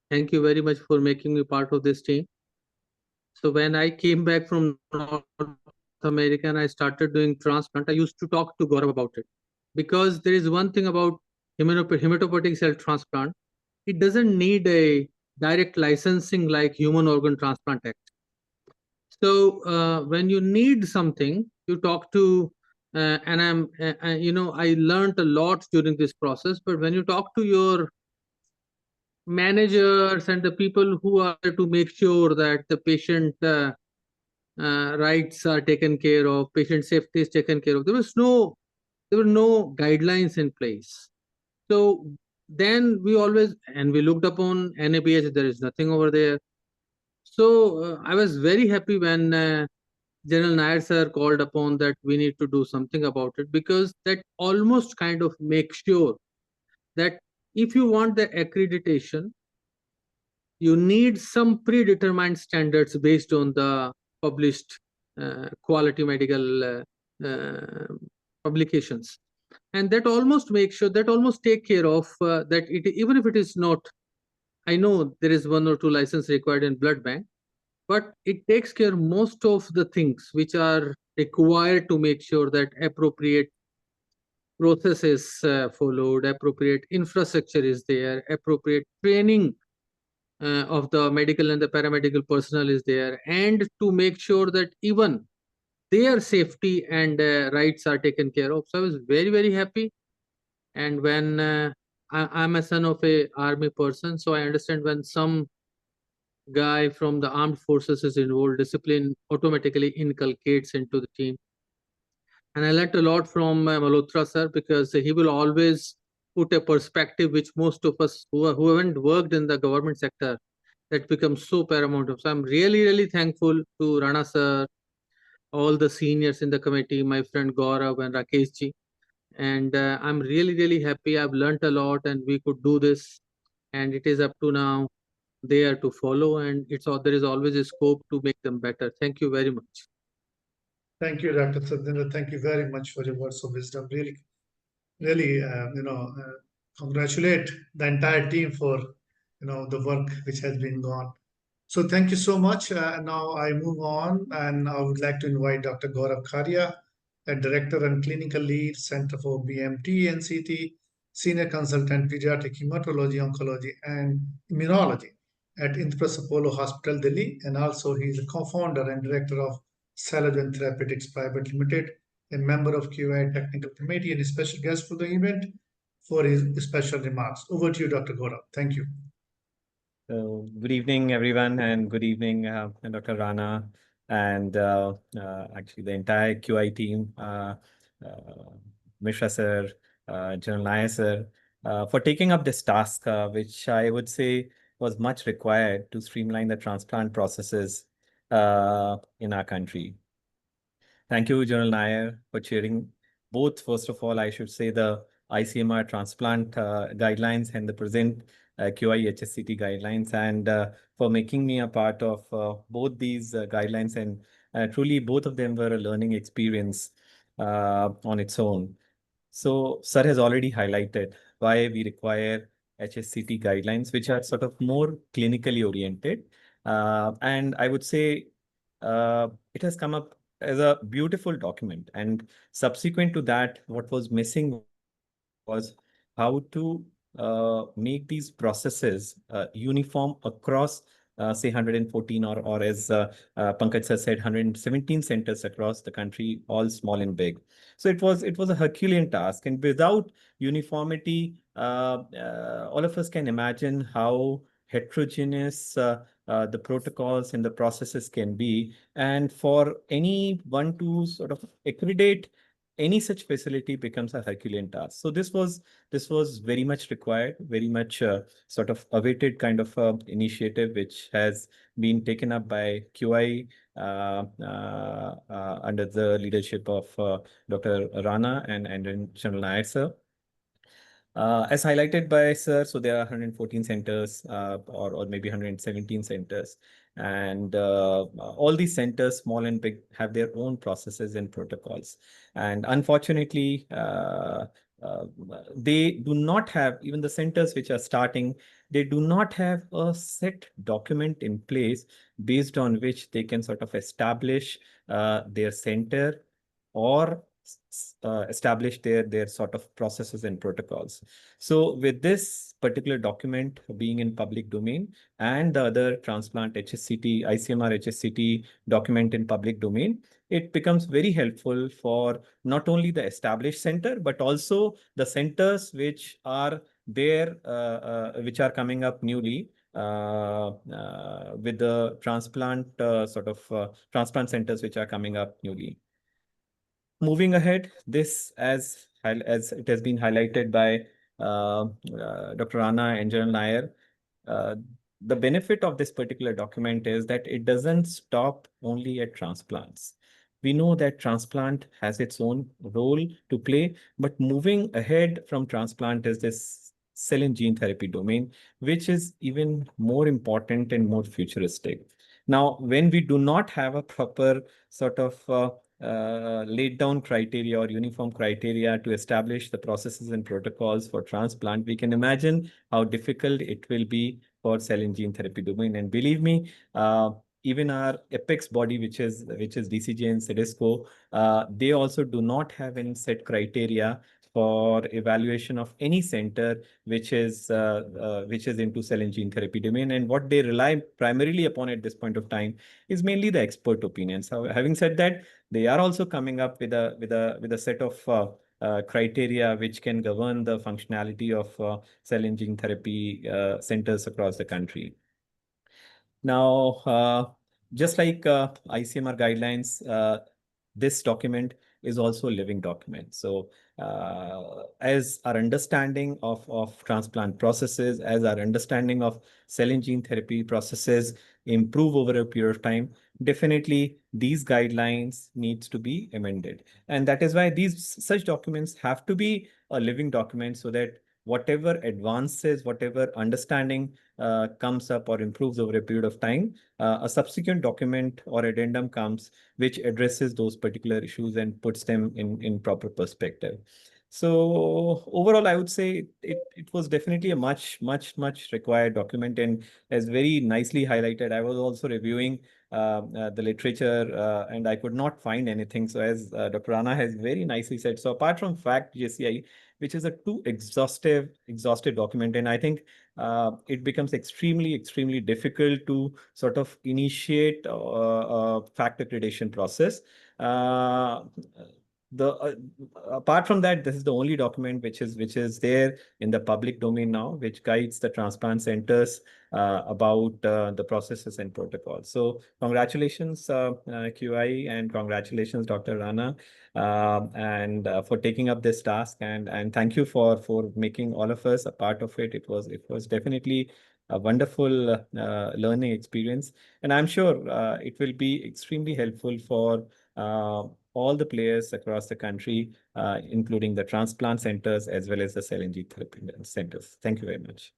Thank you very much for making me part of this team. So when I came back from North America and I started doing transplant, I used to talk to Gaurav about it, because there is one thing about hematopoietic cell transplant. It doesn't need a direct licensing like Human Organ Transplant Act. So when you need something, you talk to, and I learned a lot during this process. But when you talk to your managers and the people who are there to make sure that the patient rights are taken care of, patient safety is taken care of, there were no guidelines in place. So then we looked upon NABH, there is nothing over there. So I was very happy when General Nair sir called upon that we need to do something about it, because that almost kind of makes sure that if you want the accreditation, you need some predetermined standards based on the published quality medical publications. And that almost makes sure, that almost take care of that it, even if it is not, I know there is 1 or 2 license required in blood bank, but it takes care most of the things which are required to make sure that appropriate process is followed, appropriate infrastructure is there, appropriate training of the medical and the paramedical personnel is there, and to make sure that even their safety and rights are taken care of. So I was very, very happy. And when I'm a son of a army person, so I understand when some guy from the armed forces is involved, discipline automatically inculcates into the team. And I learned a lot from Malhotra sir, because he will always put a perspective which most of us who haven't worked in the government sector, that becomes so paramount. So I'm really, really thankful to Rana sir, all the seniors in the committee, my friend Gaurav and Rakesh ji. And I'm really, really happy. I've learned a lot and we could do this. And it is up to now there to follow. And it's all, there is always a scope to make them better. Thank you very much. Thank you, Dr. Satyendra. Thank you very much for your words of wisdom. Really, really, congratulate the entire team for, the work which has been gone. So thank you so much. Now I move on, and I would like to invite Dr. Gaurav Kharia, a Director and Clinical Lead, Center for BMT NCT, Senior Consultant, Pediatric Hematology, Oncology, and Immunology at Indraprastha Apollo Hospital, Delhi, and also he is a co-founder and Director of Cellular Therapeutics Private Limited, a member of QA Technical Committee, and a special guest for the event for his special remarks. Over to you, Dr. Gaurav. Thank you. So good evening, everyone, and good evening, Dr. Rana, and actually the entire QI team, Mishra sir, General Nair sir, for taking up this task, which I would say was much required to streamline the transplant processes in our country. Thank you, General Nair, for chairing both. First of all, I should say the ICMR transplant guidelines and the present QI HSCT guidelines, and for making me a part of both these guidelines. And truly, both of them were a learning experience on its own. So, sir has already highlighted why we require HSCT guidelines, which are sort of more clinically oriented. And I would say it has come up as a beautiful document. And subsequent to that, what was missing was how to make these processes uniform across, say, 114 or as Pankaj sir said, 117 centers across the country, all small and big. So it was a Herculean task, and without uniformity, all of us can imagine how heterogeneous the protocols and the processes can be. And for anyone to sort of accredit any such facility becomes a Herculean task. So this was very much required, very much sort of awaited kind of initiative, which has been taken up by QI under the leadership of Dr. Rana and General Nair sir. As highlighted by sir, so there are 114 centers or maybe 117 centers. And all these centers, small and big, have their own processes and protocols. And unfortunately, they do not have, even the centers which are starting, they do not have a set document in place based on which they can sort of establish their center or establish their sort of processes and protocols. So with this particular document being in public domain and the other transplant HSCT, ICMR HSCT document in public domain, it becomes very helpful for not only the established center, but also the centers which are there, which are coming up newly with the transplant transplant centers which are coming up newly. Moving ahead, this, as it has been highlighted by Dr. Rana and General Nair, the benefit of this particular document is that it doesn't stop only at transplants. We know that transplant has its own role to play, but moving ahead from transplant is this cell and gene therapy domain, which is even more important and more futuristic. Now, when we do not have a proper sort of laid down criteria or uniform criteria to establish the processes and protocols for transplant, we can imagine how difficult it will be for cell and gene therapy domain. And believe me, even our apex body, which is DCJ and CDSCO, they also do not have any set criteria for evaluation of any center which is into cell and gene therapy domain. And what they rely primarily upon at this point of time is mainly the expert opinions. So, having said that, they are also coming up with a set of criteria which can govern the functionality of cell and gene therapy centers across the country. Now, just like ICMR guidelines, this document is also a living document. So as our understanding of transplant processes, as our understanding of cell and gene therapy processes improve over a period of time, definitely these guidelines needs to be amended. And that is why such documents have to be a living document, so that whatever advances, whatever understanding comes up or improves over a period of time, a subsequent document or addendum comes which addresses those particular issues and puts them in proper perspective. So overall, I would say it was definitely a much required document, and as very nicely highlighted, I was also reviewing the literature and I could not find anything. So as Dr. Rana has very nicely said, so apart from FACT JCI, which is a too exhaustive document, and I think it becomes extremely difficult to sort of initiate a FACT accreditation process. Apart from that, this is the only document which is there in the public domain now, which guides the transplant centers about the processes and protocols. So congratulations, QI, and congratulations, Dr. Rana, and for taking up this task, and thank you for making all of us a part of it. It was definitely a wonderful learning experience, and I'm sure it will be extremely helpful for all the players across the country, including the transplant centers as well as the cell and gene therapy centers. Thank you very much.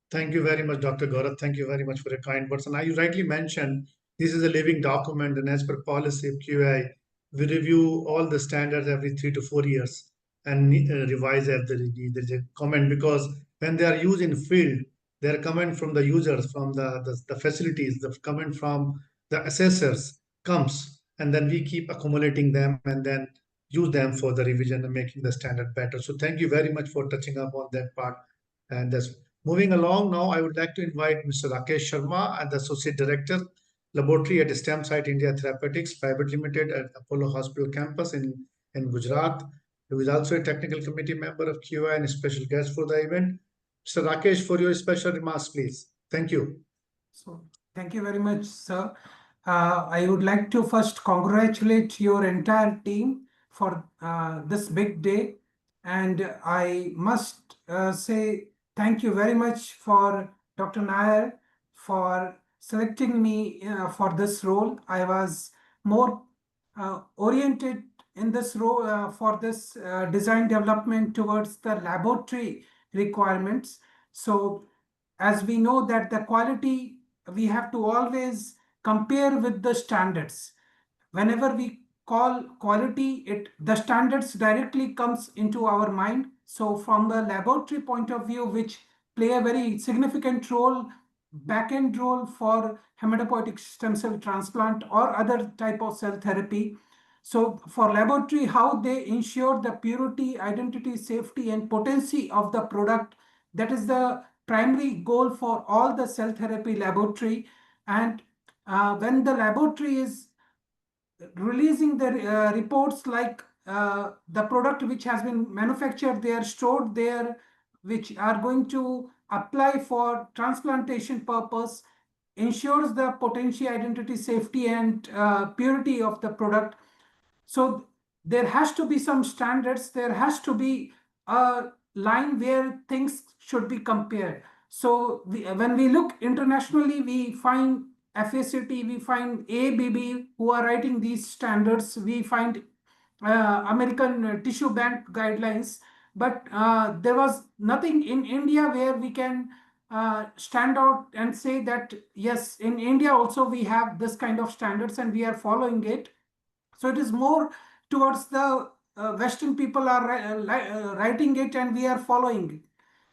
Thank you very much, Dr. Gaurav. Thank you very much for your kind words. And you rightly mentioned this is a living document, and as per policy of QI, we review all the standards every 3 to 4 years and revise if there's a comment, because when they are used in field, they are coming from the users, from the facilities, the comment from the assessors comes, and then we keep accumulating them and then use them for the revision and making the standard better. So thank you very much for touching up on that part. And that's moving along now, I would like to invite Mr. Rakesh Sharma, the Associate Director, Laboratory at STEM Site India Therapeutics Private Limited at Apollo Hospital Campus in Gujarat, who is also a technical committee member of QI and a special guest for the event. Mr. Rakesh, for your special remarks, please. Thank you. So, thank you very much, sir. I would like to first congratulate your entire team for this big day. And I must say thank you very much for Dr. Nair for selecting me for this role. I was more oriented in this role for this design development towards the laboratory requirements. So as we know that the quality, we have to always compare with the standards. Whenever we call quality, the standards directly comes into our mind. So from the laboratory point of view, which play a very significant role, back-end role for hematopoietic stem cell transplant or other type of cell therapy. So for laboratory, how they ensure the purity, identity, safety, and potency of the product, that is the primary goal for all the cell therapy laboratory. And when the laboratory is releasing the reports like the product which has been manufactured there, stored there, which are going to apply for transplantation purpose, ensures the potency, identity, safety, and purity of the product. So there has to be some standards, there has to be a line where things should be compared. So when we look internationally, we find FACT, we find ABB who are writing these standards, we find American Tissue Bank guidelines, but there was nothing in India where we can stand out and say that, yes, in India also we have this kind of standards and we are following it. So it is more towards the Western people are writing it and we are following it.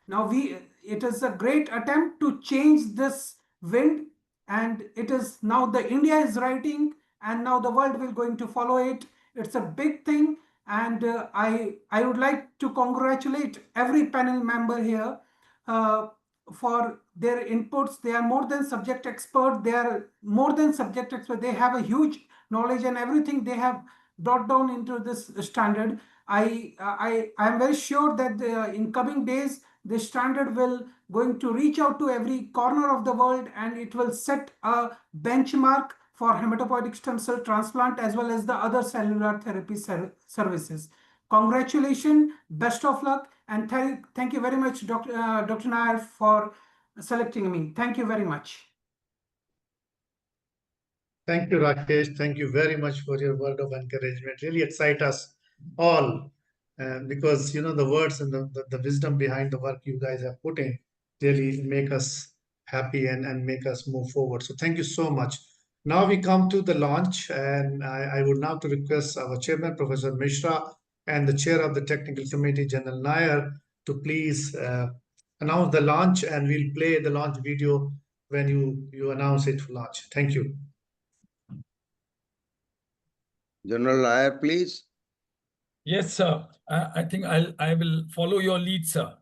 Now it is a great attempt to change this wind, and it is now the India is writing and now the world will going to follow it. It's a big thing, and I would like to congratulate every panel member here for their inputs. They are more than subject expert. They are more than subject expert. They have a huge knowledge, and everything they have brought down into this standard. I am very sure that in coming days this standard will going to reach out to every corner of the world, and it will set a benchmark for hematopoietic stem cell transplant as well as the other cellular therapy services. Congratulations, best of luck, and thank you very much, Dr. Nair, for selecting me. Thank you very much. Thank you, Rakesh. Thank you very much for your word of encouragement. Really excite us all, because the words and the wisdom behind the work you guys have put in really make us happy and make us move forward. So thank you so much. Now we come to the launch, and I would now to request our chairman, Professor Mishra, and the chair of the technical committee, General Nair, to please announce the launch, and we'll play the launch video when you announce it for launch. Thank you. General Nair, please. Yes, sir. I think I will follow your lead, sir.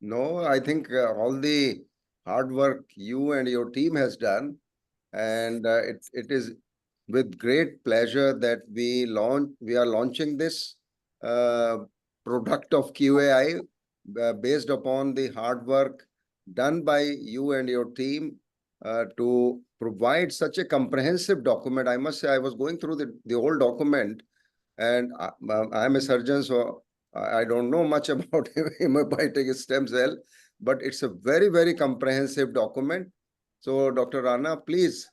No, I think all the hard work you and your team has done, and it is with great pleasure that we are launching this product of QAI based upon the hard work done by you and your team to provide such a comprehensive document. I must say, I was going through the whole document, and I'm a surgeon, so I don't know much about hematopoietic stem cell, but it's a very, very comprehensive document. So, Dr. Rana, please,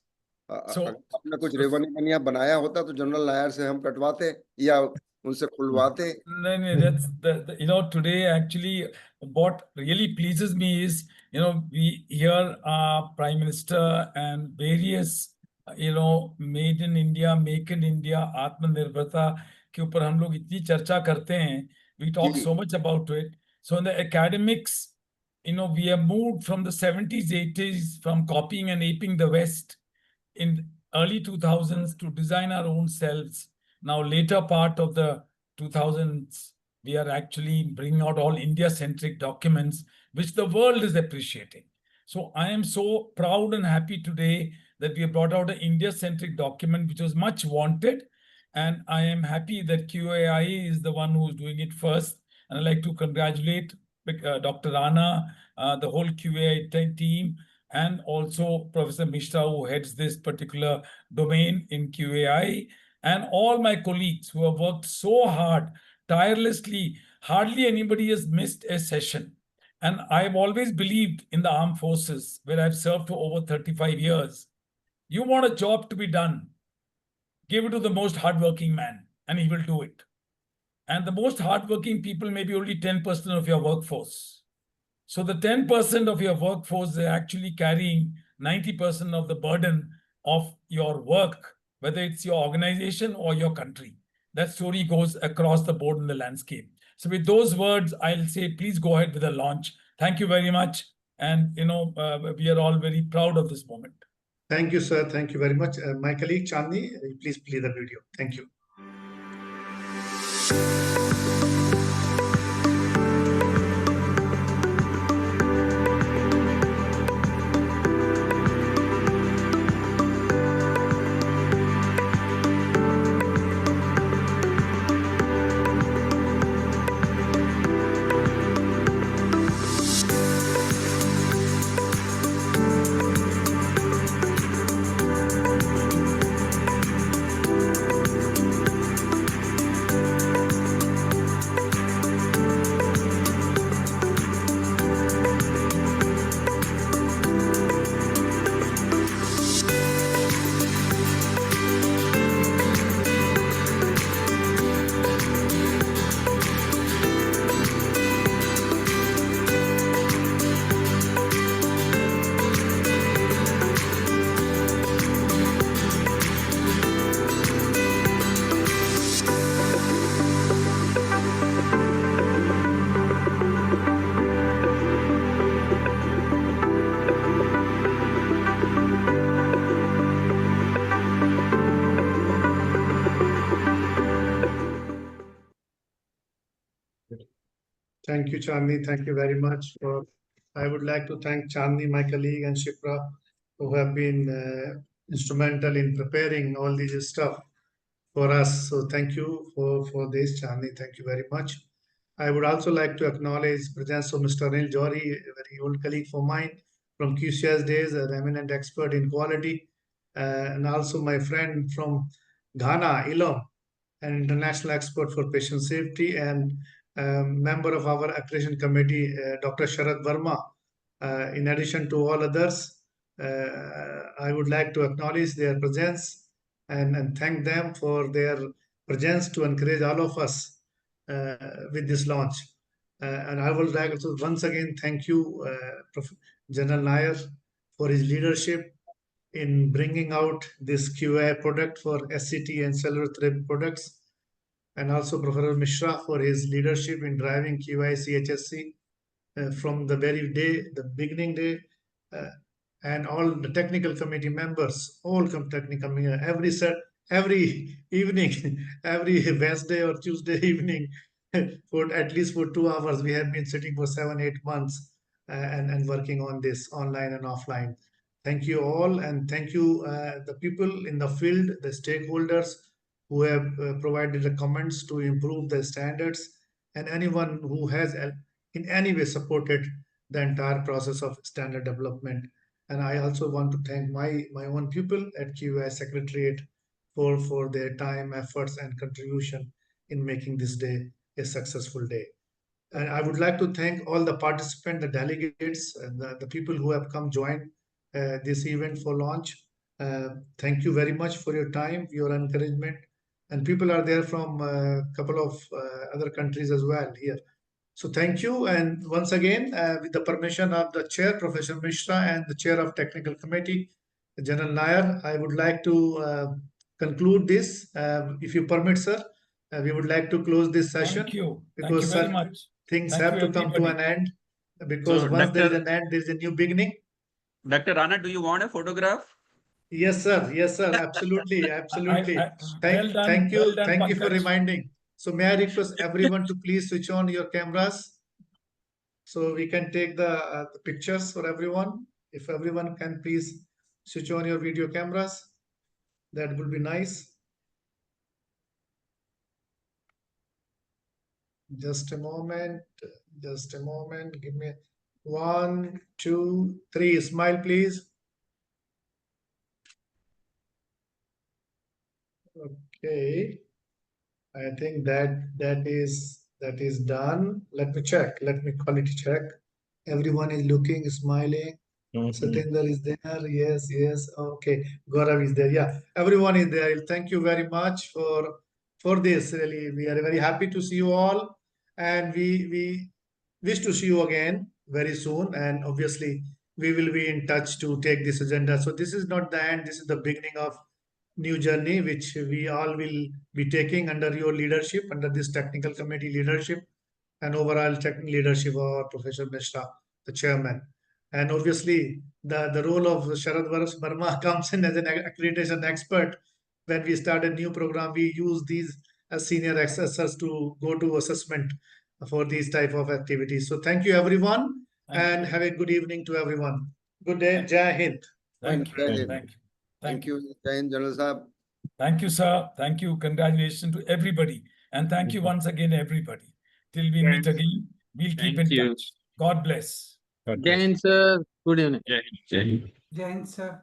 आपने कुछ revenue बनाया होता तो general Nair से हम कटवाते या उनसे खुलवाते. No, that's the today actually what really pleases me is we hear our Prime Minister and various made in India, make in India, आत्मनिर्भरता के ऊपर हम लोग इतनी चर्चा करते हैं. We talk so much about it. So in the academics, we have moved from the 70s, 80s, from copying and aping the West in early 2000s to design our own cells. Now, later part of the 2000s, we are actually bringing out all India-centric documents, which the world is appreciating. So I am so proud and happy today that we have brought out an India-centric document, which was much wanted. And I am happy that QAI is the one who's doing it first. And I'd like to congratulate Dr. Rana, the whole QAI team, and also Professor Mishra, who heads this particular domain in QAI, and all my colleagues who have worked so hard, tirelessly. Hardly anybody has missed a session. And I've always believed in the armed forces, where I've served for over 35 years. You want a job to be done, give it to the most hardworking man, and he will do it. And the most hardworking people may be only 10% of your workforce. So the 10% of your workforce is actually carrying 90% of the burden of your work, whether it's your organization or your country. That story goes across the board in the landscape. So with those words, I'll say, please go ahead with the launch. Thank you very much. And, we are all very proud of this moment. Thank you, sir. Thank you very much. My colleague Chandni, please play the video. Thank you. Thank you, Chandni. Thank you very much. I would like to thank Chandni, my colleague, and Shipra, who have been instrumental in preparing all this stuff for us. So thank you for this, Chandni. Thank you very much. I would also like to acknowledge presence of Mr. Anil Johri, a very old colleague of mine from QCS days, an eminent expert in quality, and also my friend from Ghana, Ilom, an international expert for patient safety and member of our accreditation committee, Dr. Sharad Verma. In addition to all others, I would like to acknowledge their presence and thank them for their presence to encourage all of us with this launch. And I would like to once again thank you, General Nair, for his leadership in bringing out this QA product for SCT and cellular therapy products, and also Professor Mishra for his leadership in driving QA CHSC from the very day, the beginning day, and all the technical committee members, all technical committee, every evening, every Wednesday or Tuesday evening, for at least for 2 hours, we have been sitting for 7-8 months and working on this online and offline. Thank you all, and thank you the people in the field, the stakeholders who have provided the comments to improve the standards, and anyone who has in any way supported the entire process of standard development. And I also want to thank my own people at QA Secretariat for their time, efforts, and contribution in making this day a successful day. And I would like to thank all the participants, the delegates, and the people who have come join this event for launch. Thank you very much for your time, your encouragement. And people are there from a couple of other countries as well here. So thank you. And once again, with the permission of the chair, Professor Mishra, and the chair of technical committee, General Nair, I would like to conclude this. If you permit, sir, we would like to close this session. Thank you. Because Thank you very much. things Thank have you, to come to everybody. an end. Because So, once there is Dr. an end, there is a new beginning. Dr. Rana, do you want a photograph? Yes, sir. Yes, sir. Absolutely. Absolutely. Well done. Thank you. Well done, Thank you for Pankaj. reminding. So may I request everyone to please switch on your cameras so we can take the pictures for everyone. If everyone can please switch on your video cameras, that would be nice. Just a moment. Just a moment. Give me 1, 2, 3. Smile, please. Okay. I think that is done. Let me check. Let me quality check. Everyone is looking, smiling. Satinder is there. Yes, yes. Okay. Gaurav is there. Yeah, everyone is there. Thank you very much for this. Really, we are very happy to see you all, and we wish to see you again very soon. And obviously, we will be in touch to take this agenda. So this is not the end. This is the beginning of new journey, which we all will be taking under your leadership, under this technical committee leadership, and overall technical leadership of Professor Mishra, the chairman. And obviously, the role of Sharad Verma comes in as an accreditation expert. When we start a new program, we use these as senior assessors to go to assessment for these type of activities. So thank you, everyone, and have a good evening to everyone. Good day. Jai Hind. Thank you. Thank you. Thank you. Thank you, Jai Hind, General Saab. Thank you, sir. Thank you. Congratulations to everybody. And thank you once again, everybody. Till we meet again, we'll keep in Thank you. touch. God bless. Jai Hind, sir. Good evening. Jai Hind. Jai Hind, sir.